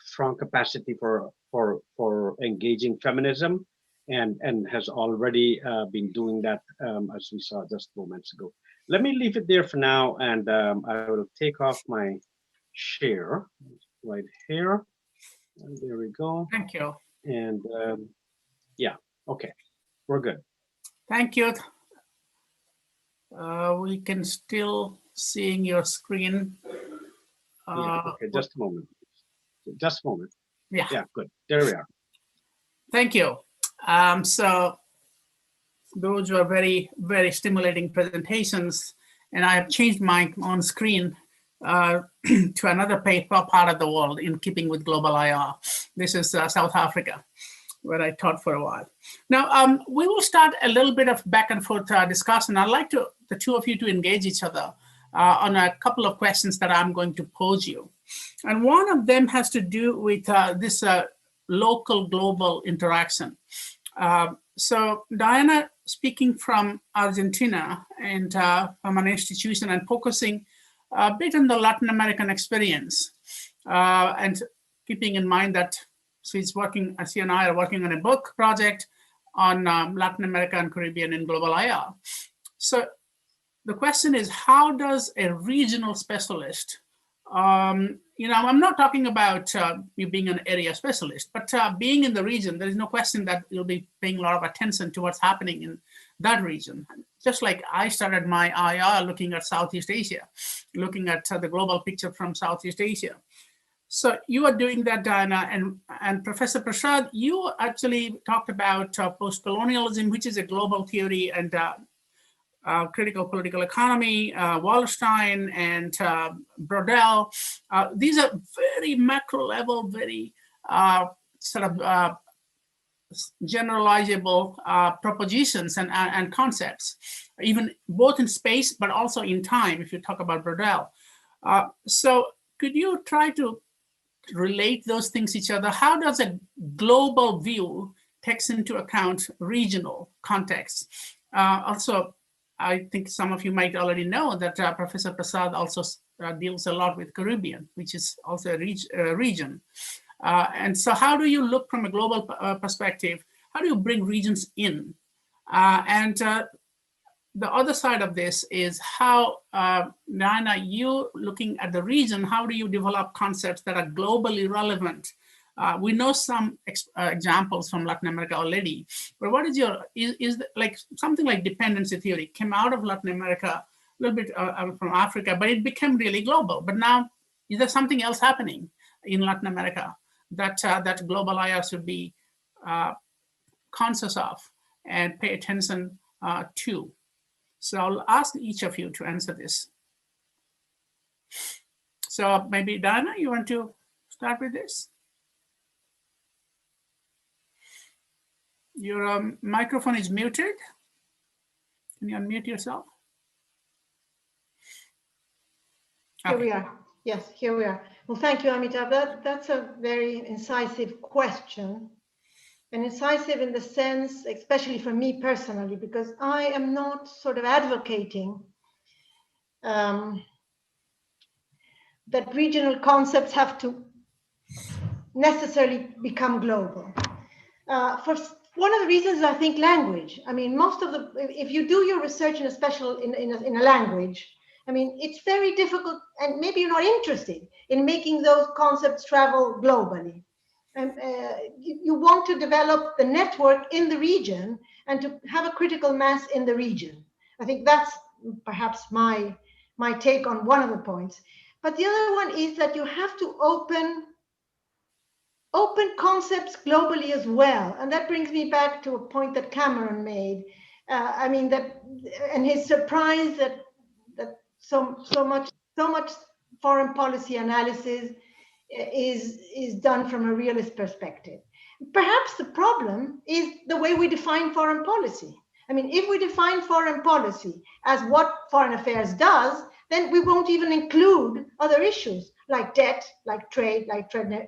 F: strong capacity for engaging feminism, and has already been doing that, as we saw just moments ago. Let me leave it there for now, and I will take off my share right here. And there we go.
D: Thank you.
F: And yeah, okay, we're good.
D: Thank you. We can still seeing your screen.
F: Yeah, okay, just a moment. Just a moment.
D: Yeah.
F: Yeah, good. There we are.
D: Thank you. So those were very, very stimulating presentations, and I have changed my own screen to another part of the world in keeping with global IR. This is South Africa, where I taught for a while. Now, we will start a little bit of back and forth discussion. I'd like the two of you to engage each other on a couple of questions that I'm going to pose you. And one of them has to do with this local global interaction. So Diana, speaking from Argentina and from an institution and focusing a bit on the Latin American experience, and keeping in mind that she's working, she and I are working on a book project on Latin America and Caribbean in global IR. So the question is, how does a regional specialist, I'm not talking about you being an area specialist, but being in the region, there is no question that you'll be paying a lot of attention to what's happening in that region. Just like I started my IR looking at Southeast Asia, looking at the global picture from Southeast Asia. So you are doing that, Diana, and Professor Prasad, you actually talked about postcolonialism, which is a global theory, and critical political economy, Wallerstein and Brodel. These are very macro level, very sort of generalizable propositions and concepts, even both in space, but also in time, if you talk about Brodel. So could you try to relate those things to each other? How does a global view takes into account regional context? Also, I think some of you might already know that Professor Prasad also deals a lot with Caribbean, which is also a region. And so how do you look from a global perspective? How do you bring regions in? The other side of this is how, Diana, you looking at the region, how do you develop concepts that are globally relevant? We know some examples from Latin America already, but what is your, like something like dependency theory came out of Latin America, a little bit from Africa, but it became really global. But now, is there something else happening in Latin America that, that global IR should be conscious of and pay attention to? So I'll ask each of you to answer this. So maybe Diana, you want to start with this? Your microphone is muted. Can you unmute yourself?
E: Here we are. Yes, here we are. Well, thank you, Amitav. That's a very incisive question. And incisive in the sense, especially for me personally, because I am not sort of advocating that regional concepts have to necessarily become global. For one of the reasons, I think language. I mean, most of the, if you do your research in a language, I mean, it's very difficult, and maybe you're not interested in making those concepts travel globally. You want to develop the network in the region and to have a critical mass in the region. I think that's perhaps my take on one of the points. But the other one is that you have to open concepts globally as well. And that brings me back to a point that Cameron made. I mean, that, and his surprise that so much foreign policy analysis is done from a realist perspective. Perhaps the problem is the way we define foreign policy. I mean, if we define foreign policy as what foreign affairs does, then we won't even include other issues like debt, like trade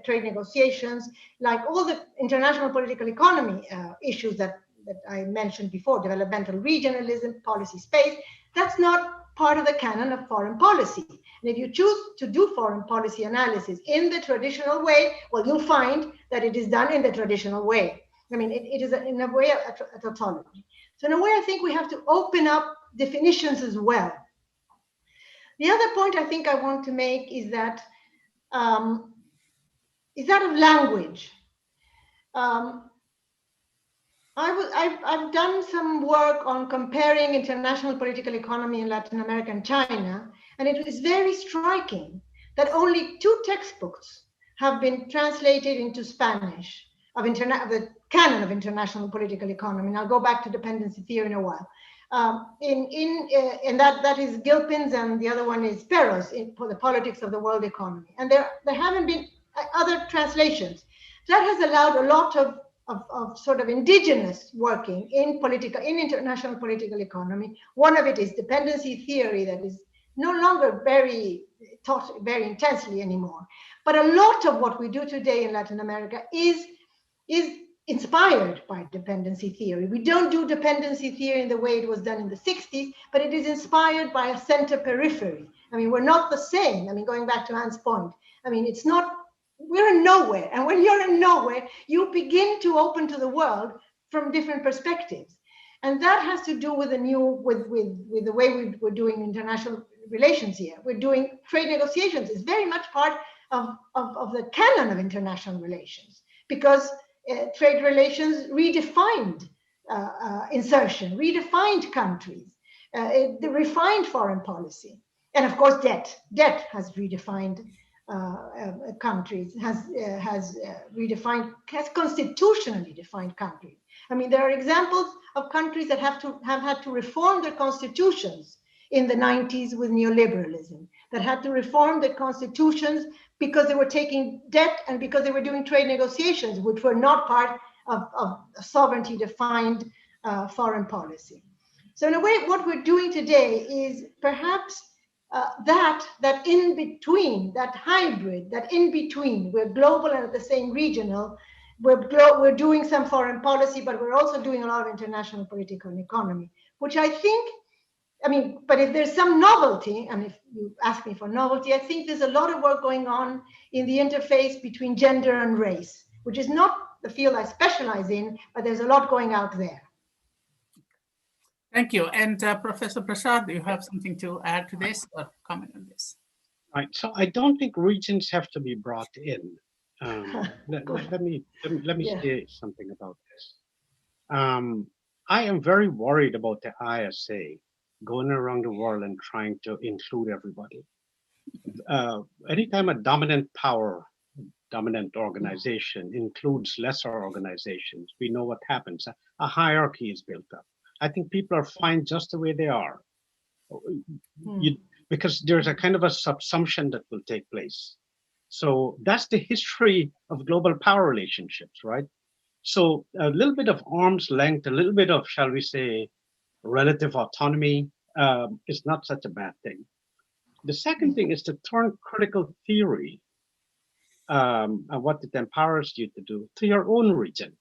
E: negotiations, like all the international political economy issues that I mentioned before, developmental regionalism, policy space. That's not part of the canon of foreign policy. And if you choose to do foreign policy analysis in the traditional way, well, you'll find that it is done in the traditional way. I mean, it is in a way a tautology. So in a way, I think we have to open up definitions as well. The other point I think I want to make is that of language. I've done some work on comparing international political economy in Latin America and China, and it is very striking that only 2 textbooks have been translated into Spanish of the canon of international political economy. And I'll go back to dependency theory in a while. And that is Gilpin's, and the other one is Perros for the politics of the world economy. And there haven't been other translations. That has allowed a lot of sort of indigenous working in international political economy. One of it is dependency theory that is no longer taught very intensely anymore. But a lot of what we do today in Latin America is inspired by dependency theory. We don't do dependency theory in the way it was done in the 60s, but it is inspired by a center periphery. I mean, we're not the same. I mean, going back to Anne's point, I mean, it's not, we're in nowhere. And when you're in nowhere, you begin to open to the world from different perspectives. And that has to do with the way we're doing international relations here. We're doing trade negotiations. It's very much part of the canon of international relations, because trade relations redefined insertion, redefined countries, refined foreign policy. And of course, debt has redefined countries, has constitutionally defined countries. I mean, there are examples of countries that have had to reform their constitutions in the 90s with neoliberalism, that had to reform their constitutions because they were taking debt and because they were doing trade negotiations, which were not part of sovereignty-defined foreign policy. So in a way, what we're doing today is perhaps that in between, that hybrid, that in between, we're global and at the same regional. We're doing some foreign policy, but we're also doing a lot of international political and economy, which I think, I mean, but if there's some novelty, and if you ask me for novelty, I think there's a lot of work going on in the interface between gender and race, which is not the field I specialize in, but there's a lot going out there.
D: Thank you. And Professor Prasad, do you have something to add to this or comment on this?
F: Right. So I don't think regions have to be brought in. Let me say something about this. I am very worried about the ISA going around the world and trying to include everybody. Anytime a dominant organization includes lesser organizations, we know what happens. A hierarchy is built up. I think people are fine just the way they are, because there's a kind of a subsumption that will take place. So that's the history of global power relationships, right? So a little bit of arm's length, a little bit of, shall we say, relative autonomy is not such a bad thing. The second thing is to turn critical theory and what it empowers you to do to your own region.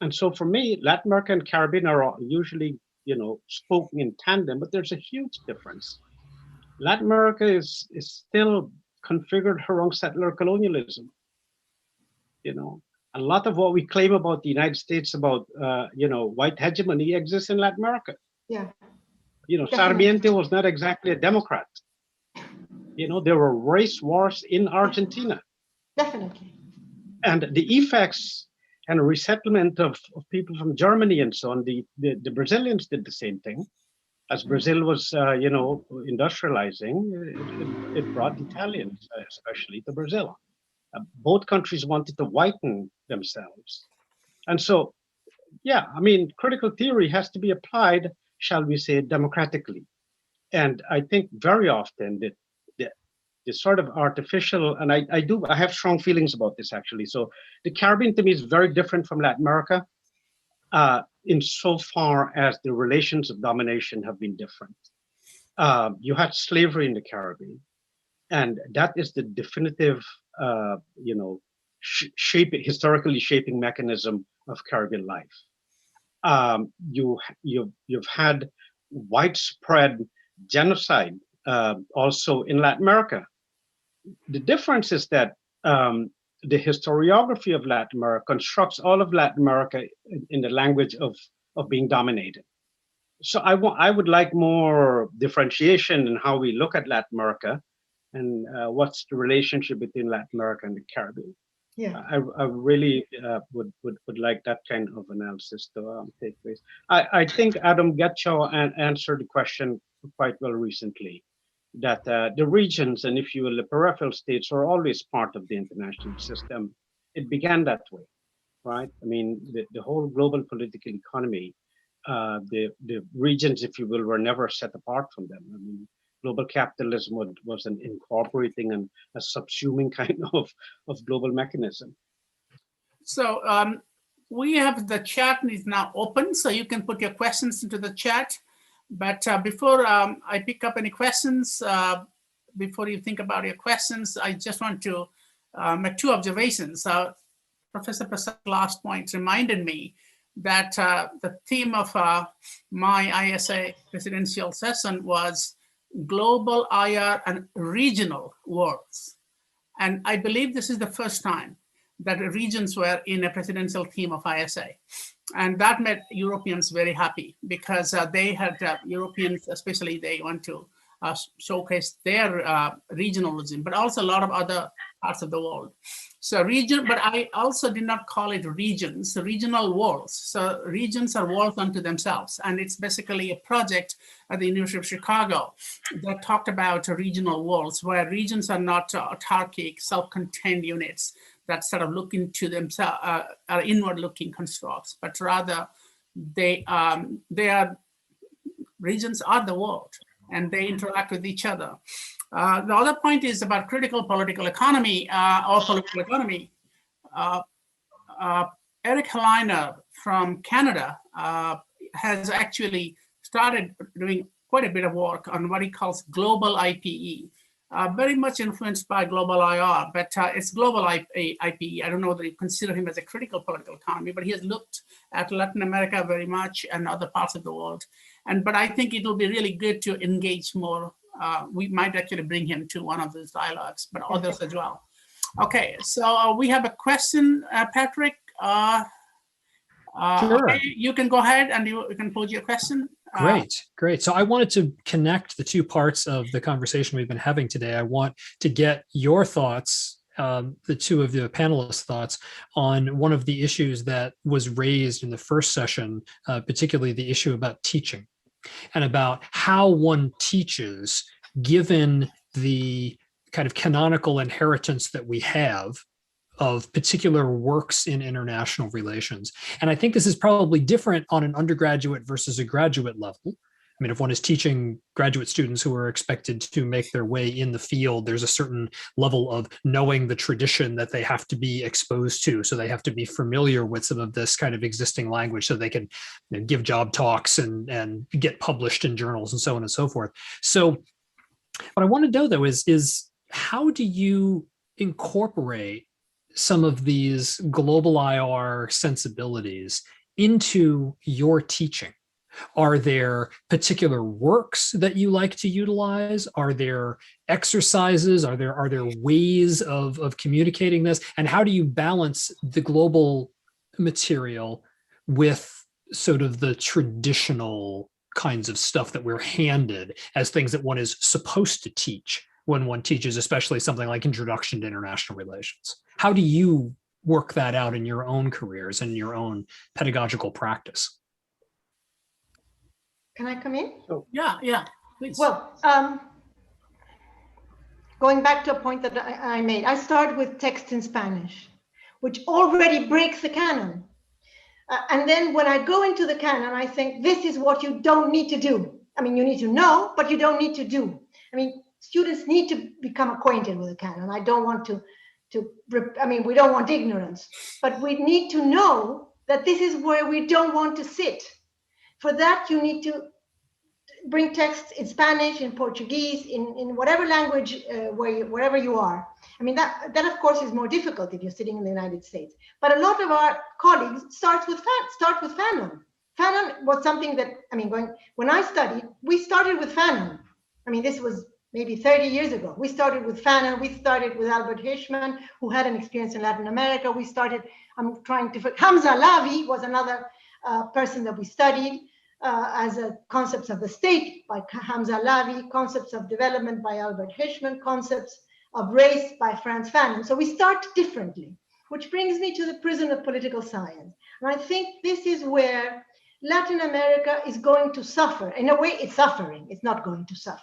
F: And so for me, Latin America and Caribbean are usually, spoken in tandem, but there's a huge difference. Latin America is still configured around settler colonialism. A lot of what we claim about the United States about, white hegemony exists in Latin America.
E: Yeah.
F: Sarmiento was not exactly a Democrat. There were race wars in Argentina.
E: Definitely.
F: And the effects and resettlement of people from Germany and so on, the Brazilians did the same thing. As Brazil was, industrializing, it brought Italians, especially to Brazil. Both countries wanted to whiten themselves. And so, critical theory has to be applied, shall we say, democratically. And I think very often that the sort of artificial, and I have strong feelings about this actually. So the Caribbean to me is very different from Latin America insofar as the relations of domination have been different. You had slavery in the Caribbean, and that is the definitive, historically shaping mechanism of Caribbean life. You've had widespread genocide also in Latin America. The difference is that the historiography of Latin America constructs all of Latin America in the language of being dominated. So I would like more differentiation in how we look at Latin America and what's the relationship between Latin America and the Caribbean.
E: Yeah,
F: I really would like that kind of analysis to take place. I think Adam Getchow answered the question quite well recently, that the regions, and if you will, the peripheral states are always part of the international system. It began that way, right? I mean, the whole global political economy, the regions, if you will, were never set apart from them. I mean, global capitalism was an incorporating and a subsuming kind of global mechanism.
D: So we have the chat is now open, so you can put your questions into the chat. But before I pick up any questions, before you think about your questions, I just want to make two observations. Professor Prasad's last point reminded me that the theme of my ISA presidential session was global, IR, and regional worlds. And I believe this is the first time that regions were in a presidential theme of ISA. And that made Europeans very happy because they had Europeans, especially they want to showcase their regionalism, but also a lot of other parts of the world. So but I also did not call it regions, regional worlds. So regions are worlds unto themselves. And it's basically a project at the University of Chicago that talked about regional worlds, where regions are not autarkic, self-contained units that sort of look into themselves, are inward-looking constructs, but rather regions are the world, and they interact with each other. The other point is about critical political economy or political economy. Eric Heliner from Canada has actually started doing quite a bit of work on what he calls global IPE, very much influenced by global IR, but it's global IPE. I don't know that you consider him as a critical political economy, but he has looked at Latin America very much and other parts of the world. But I think it will be really good to engage more. We might actually bring him to one of those dialogues, but others as well. Okay, so we have a question, Patrick.
A: Sure.
D: Okay, you can go ahead and you can pose your question.
A: Great. So I wanted to connect the two parts of the conversation we've been having today. I want to get your thoughts, the two of the panelists' thoughts on one of the issues that was raised in the first session, particularly the issue about teaching and about how one teaches given the kind of canonical inheritance that we have of particular works in international relations. And I think this is probably different on an undergraduate versus a graduate level. I mean, if one is teaching graduate students who are expected to make their way in the field, there's a certain level of knowing the tradition that they have to be exposed to. So they have to be familiar with some of this kind of existing language so they can give job talks and get published in journals and so on and so forth. So what I want to know, though, is how do you incorporate some of these global IR sensibilities into your teaching? Are there particular works that you like to utilize? Are there exercises? Are there ways of communicating this? And how do you balance the global material with sort of the traditional kinds of stuff that we're handed as things that one is supposed to teach when one teaches, especially something like Introduction to International Relations? How do you work that out in your own careers and your own pedagogical practice?
E: Can I come in?
F: Oh.
D: Yeah, please.
E: Well, going back to a point that I made, I start with text in Spanish, which already breaks the canon. And then when I go into the canon, I think this is what you don't need to do. I mean, you need to know, but you don't need to do. I mean, students need to become acquainted with the canon. I don't want we don't want ignorance, but we need to know that this is where we don't want to sit. For that, you need to bring texts in Spanish, in Portuguese, in whatever language, wherever you are. I mean, that of course is more difficult if you're sitting in the United States. But a lot of our colleagues start with Fanon. Fanon was something that, I mean, when I studied, we started with Fanon. I mean, this was maybe 30 years ago. We started with Fanon. We started with Albert Hirschman, who had an experience in Latin America. Hamza Lavi was another person that we studied as a concepts of the state by Hamza Lavi, concepts of development by Albert Hirschman, concepts of race by Frantz Fanon. So we start differently, which brings me to the prison of political science. And I think this is where Latin America is going to suffer. In a way, it's suffering. It's not going to suffer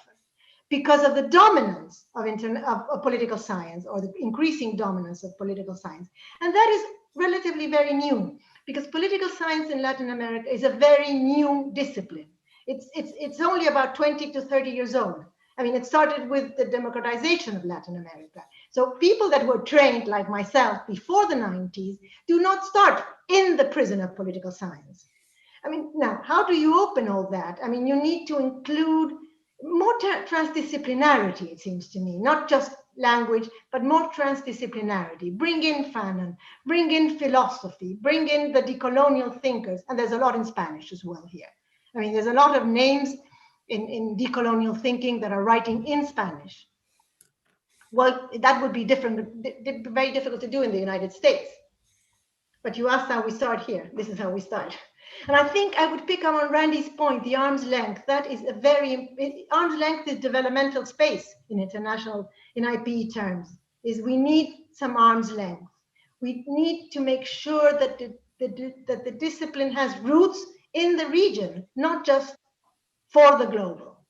E: because of the dominance of political science, or the increasing dominance of political science. And that is relatively very new, because political science in Latin America is a very new discipline. It's only about 20 to 30 years old. I mean, it started with the democratization of Latin America. So people that were trained like myself before the 90s do not start in the prison of political science. I mean, now, how do you open all that? I mean, you need to include more transdisciplinarity, it seems to me, not just language, but more transdisciplinarity. Bring in Fanon, bring in philosophy, bring in the decolonial thinkers. And there's a lot in Spanish as well here. I mean, there's a lot of names in decolonial thinking that are writing in Spanish. Well, that would be very difficult to do in the United States. But you asked how we start here. This is how we start. And I think I would pick up on Randy's point, the arm's length. That is arm's length is developmental space in IPE terms, is we need some arm's length. We need to make sure that the discipline has roots in the region, not just for the global.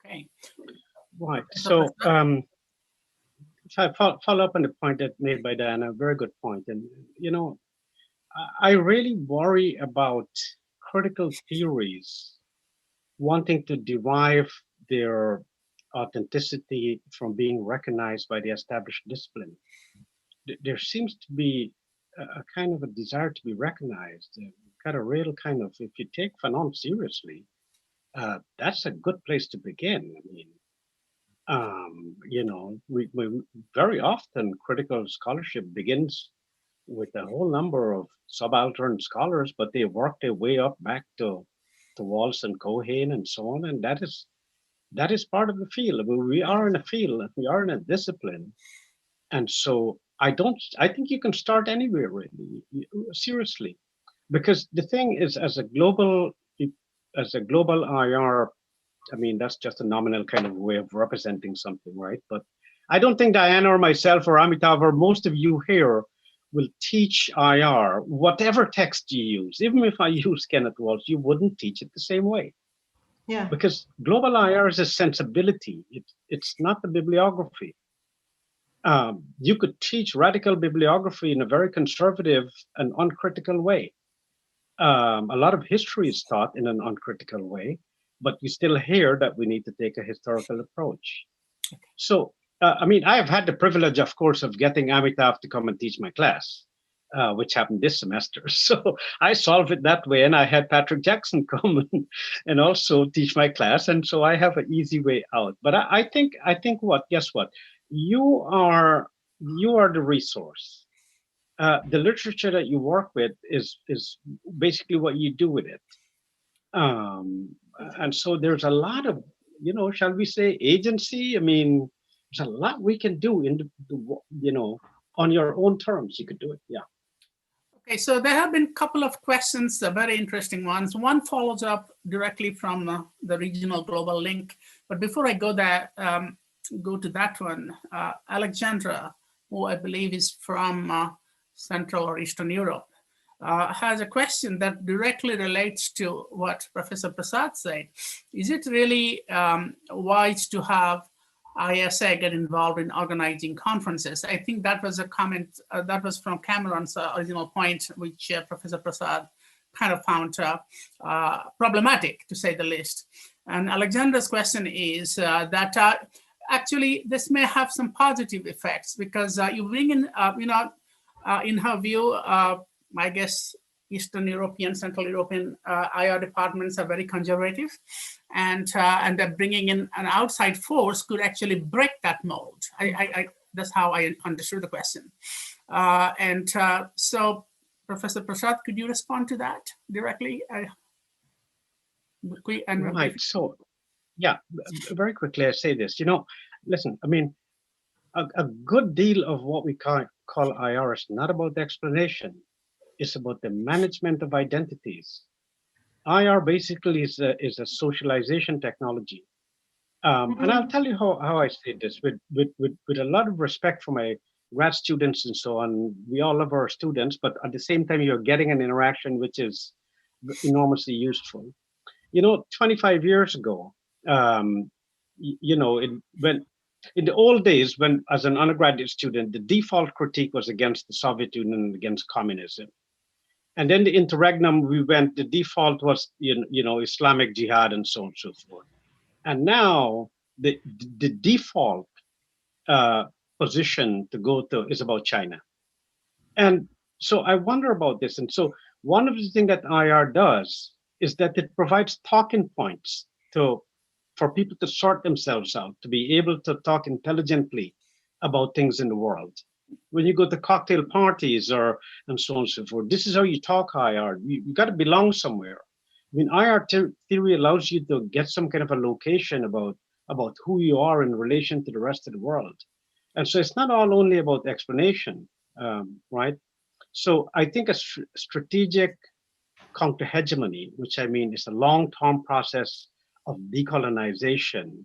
D: Okay.
F: Right. So if I follow up on the point that made by Diana, very good point. And, you know, I really worry about critical theories wanting to derive their authenticity from being recognized by the established discipline. There seems to be a kind of a desire to be recognized, kind of real kind of, if you take Fanon seriously, that's a good place to begin. I mean, you know, we very often critical scholarship begins with a whole number of subaltern scholars, but they work their way up back to Walsh and Cohen and so on, and that is part of the field. I mean, we are in a field, we are in a discipline, and so I think you can start anywhere really, seriously, because the thing is, as a global IR. I mean, that's just a nominal kind of way of representing something, right? But I don't think Diana or myself or Amitav or most of you here will teach IR, whatever text you use. Even if I use Kenneth Walsh, you wouldn't teach it the same way.
E: Yeah.
F: Because global IR is a sensibility. It's not the bibliography. You could teach radical bibliography in a very conservative and uncritical way. A lot of history is taught in an uncritical way, but you still hear that we need to take a historical approach. So, I mean, I have had the privilege, of course, of getting Amitav to come and teach my class, which happened this semester. So I solved it that way, and I had Patrick Jackson come and also teach my class, and so I have an easy way out. But I think what? Guess what? You are the resource. The literature that you work with is basically what you do with it. And so there's a lot of, you know, shall we say, agency? I mean, there's a lot we can do you know, on your own terms. You could do it, yeah.
D: Okay, so there have been a couple of questions, very interesting ones. One follows up directly from the regional global link. But before I go there, go to that one, Alexandra, who I believe is from Central or Eastern Europe, has a question that directly relates to what Professor Prasad said. Is it really wise to have ISA get involved in organizing conferences? I think that was a comment that was from Cameron's original point, which Professor Prasad kind of found problematic, to say the least. And Alexandra's question is that actually this may have some positive effects, because you bring in, you know, in her view, I guess Eastern European, Central European IR departments are very conservative, and that bringing in an outside force could actually break that mold. That's how I understood the question. So, Professor Prasad, could you respond to that directly?
F: Right. So, yeah, very quickly, I say this. You know, listen. I mean, a good deal of what we call IR is not about the explanation. It's about the management of identities. IR basically is a socialization technology. And I'll tell you how I say this with a lot of respect for my grad students and so on. We all love our students, but at the same time, you're getting an interaction which is enormously useful. You know, 25 years ago, you know, when in the old days, when as an undergraduate student, the default critique was against the Soviet Union and against communism. And then the interregnum, the default was, you know, Islamic jihad and so on and so forth. And now the default position to go to is about China. And so I wonder about this. And so one of the things that IR does is that it provides talking points for people to sort themselves out, to be able to talk intelligently about things in the world. When you go to cocktail parties and so on and so forth, this is how you talk IR. You got to belong somewhere. I mean, IR theory allows you to get some kind of a location about who you are in relation to the rest of the world. And so it's not all only about explanation, right? So I think a strategic counter-hegemony, which I mean is a long-term process of decolonization,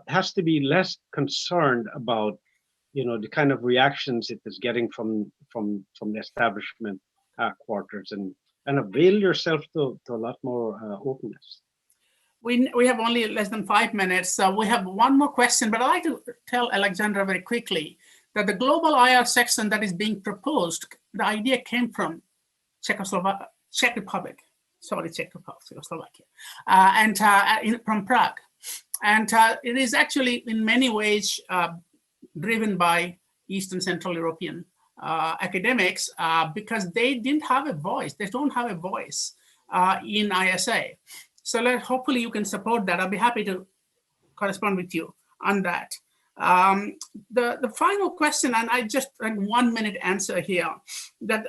F: has to be less concerned about, the kind of reactions it is getting from the establishment quarters, and avail yourself to a lot more openness.
D: We have only less than 5 minutes, so we have one more question, but I'd like to tell Alexandra very quickly that the global IR section that is being proposed, the idea came from Czech Republic, Czechoslovakia, and from Prague. And it is actually in many ways driven by Eastern Central European academics because they didn't have a voice. They don't have a voice in ISA. So hopefully you can support that. I'll be happy to correspond with you on that. The final question, and I just a 1 minute answer here, that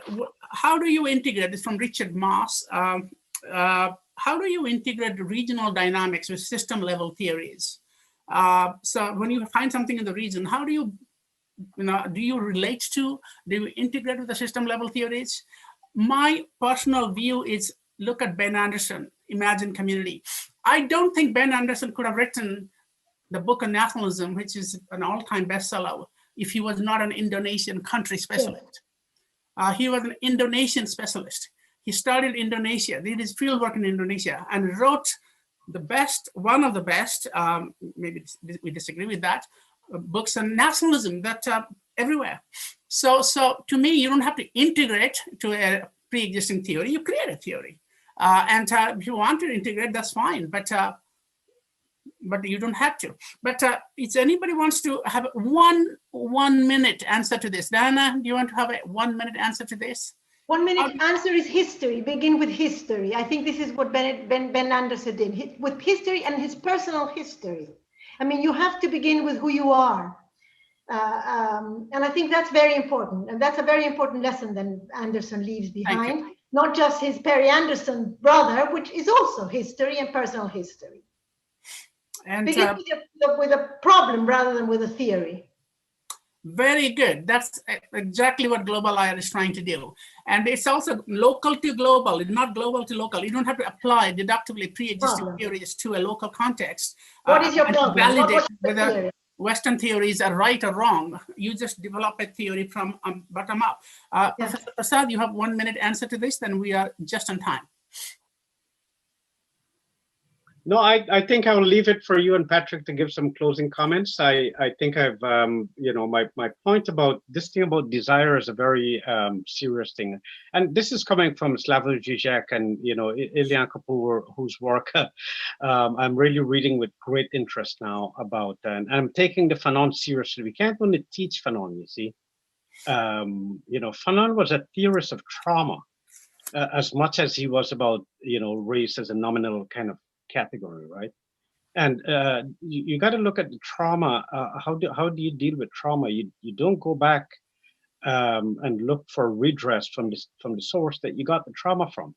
D: how do you integrate this from Richard Moss? How do you integrate regional dynamics with system level theories? So when you find something in the region, how do you, do you relate to, do you integrate with the system level theories? My personal view is look at Ben Anderson, Imagine Community. I don't think Ben Anderson could have written the book on nationalism, which is an all-time bestseller, if he was not an Indonesian country specialist. He was an Indonesian specialist. He studied Indonesia, did his fieldwork in Indonesia, and wrote the best, one of the best, maybe we disagree with that, books on nationalism that everywhere. So to me, you don't have to integrate to a pre-existing theory, you create a theory. And if you want to integrate, that's fine, but you don't have to. But if anybody wants to have a one minute answer to this, Diana, do you want to have a 1 minute answer to this?
E: 1 minute answer is history. Begin with history. I think this is what Ben Anderson did with history and his personal history. I mean, you have to begin with who you are. And I think that's very important. And that's a very important lesson that Anderson leaves behind. Not just his Perry Anderson brother, which is also history and personal history. And begin with a problem rather than with a theory.
D: Very good. That's exactly what Global IR is trying to do. And it's also local to global, it's not global to local. You don't have to apply deductively pre-existing theories to a local context.
E: What is your problem?
D: Validate whether Western theories are right or wrong. You just develop a theory from bottom up. Professor Prasad, you have 1 minute answer to this, then we are just on time.
F: No, I think I will leave it for you and Patrick to give some closing comments. I think I've, my point about this thing about desire is a very serious thing. And this is coming from Slavoj Žižek and, Ilya Kapoor, whose work I'm really reading with great interest now about, and I'm taking the Fanon seriously. We can't only teach Fanon, you see. Fanon was a theorist of trauma as much as he was about, race as a nominal kind of category, right? And you got to look at the trauma. How do you deal with trauma? You don't go back and look for redress from the source that you got the trauma from.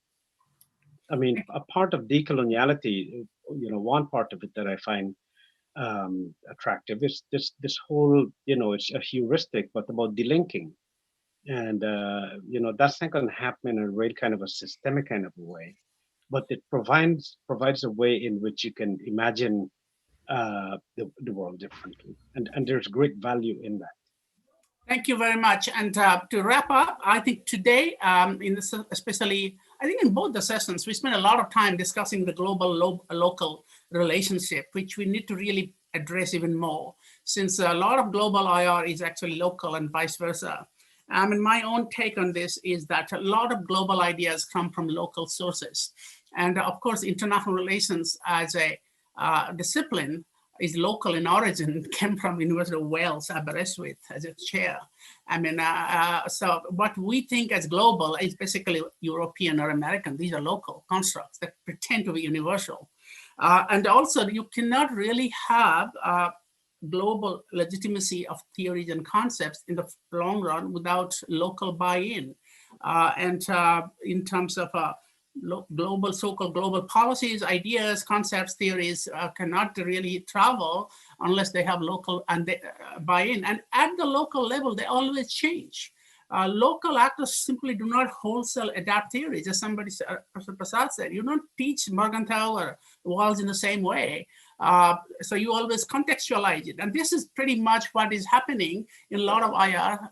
F: I mean, a part of decoloniality, one part of it that I find attractive is this whole, it's a heuristic, but about delinking, and that's not going to happen in a real kind of a systemic kind of a way. But it provides a way in which you can imagine the world differently, and there's great value in that.
D: Thank you very much. And to wrap up, I think today, especially, I think in both the sessions, we spent a lot of time discussing the global local relationship, which we need to really address even more, since a lot of global IR is actually local and vice versa. And my own take on this is that a lot of global ideas come from local sources. And of course, international relations as a discipline is local in origin, came from University of Wales, Aberystwyth as a chair. I mean, so what we think as global is basically European or American. These are local constructs that pretend to be universal. And also you cannot really have global legitimacy of theories and concepts in the long run without local buy-in. And in terms of global, so-called global policies, ideas, concepts, theories cannot really travel unless they have local and buy-in. And at the local level, they always change. local actors simply do not wholesale adapt theories. As somebody said, Prasad said, you don't teach Morgenthau or Walls in the same way. So you always contextualize it. And this is pretty much what is happening in a lot of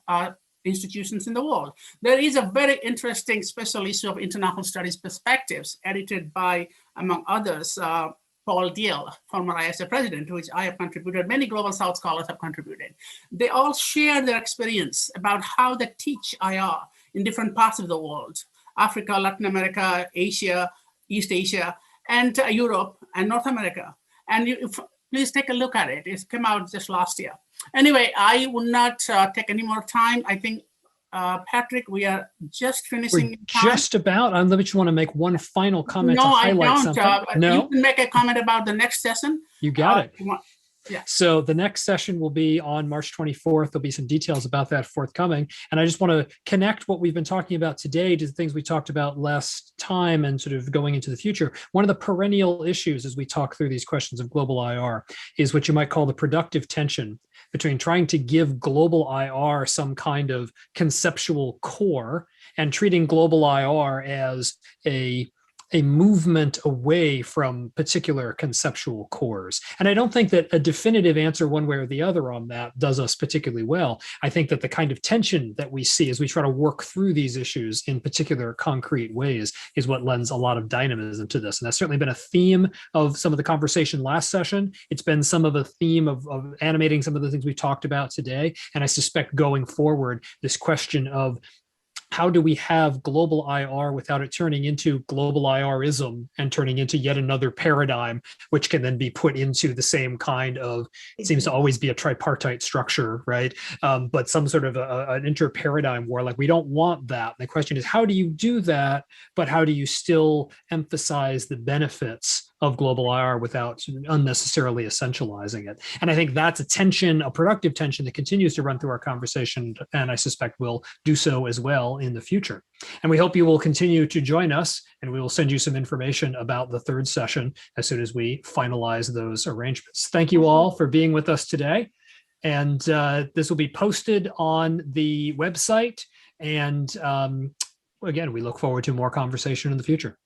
D: IR institutions in the world. There is a very interesting special issue of International Studies Perspectives, edited by, among others, Paul Diehl, former ISA president, to which I have contributed. Many Global South scholars have contributed. They all share their experience about how they teach IR in different parts of the world: Africa, Latin America, Asia, East Asia, and Europe and North America. And please take a look at it. It came out just last year. Anyway, I will not take any more time. I think, Patrick, we are just finishing.
A: We're just about. I just want to make one final comment to highlight something. No,
D: you can make a comment about the next session.
A: You got it.
D: Yeah.
A: So the next session will be on March 24th. There'll be some details about that forthcoming. And I just want to connect what we've been talking about today to the things we talked about last time and sort of going into the future. One of the perennial issues as we talk through these questions of global IR is what you might call the productive tension between trying to give global IR some kind of conceptual core and treating global IR as a movement away from particular conceptual cores. And I don't think that a definitive answer one way or the other on that does us particularly well. I think that the kind of tension that we see as we try to work through these issues in particular concrete ways is what lends a lot of dynamism to this. And that's certainly been a theme of some of the conversation last session. It's been some of a theme of animating some of the things we talked about today. And I suspect going forward, this question of how do we have global IR without it turning into global IRism and turning into yet another paradigm, which can then be put into the same kind of, it seems to always be a tripartite structure, right? But some sort of an inter-paradigm war, like we don't want that. The question is, how do you do that? But how do you still emphasize the benefits of global IR without unnecessarily essentializing it? And I think that's a tension, a productive tension that continues to run through our conversation, and I suspect will do so as well in the future. And we hope you will continue to join us, and we will send you some information about the third session as soon as we finalize those arrangements. Thank you all for being with us today. And this will be posted on the website. And again, we look forward to more conversation in the future.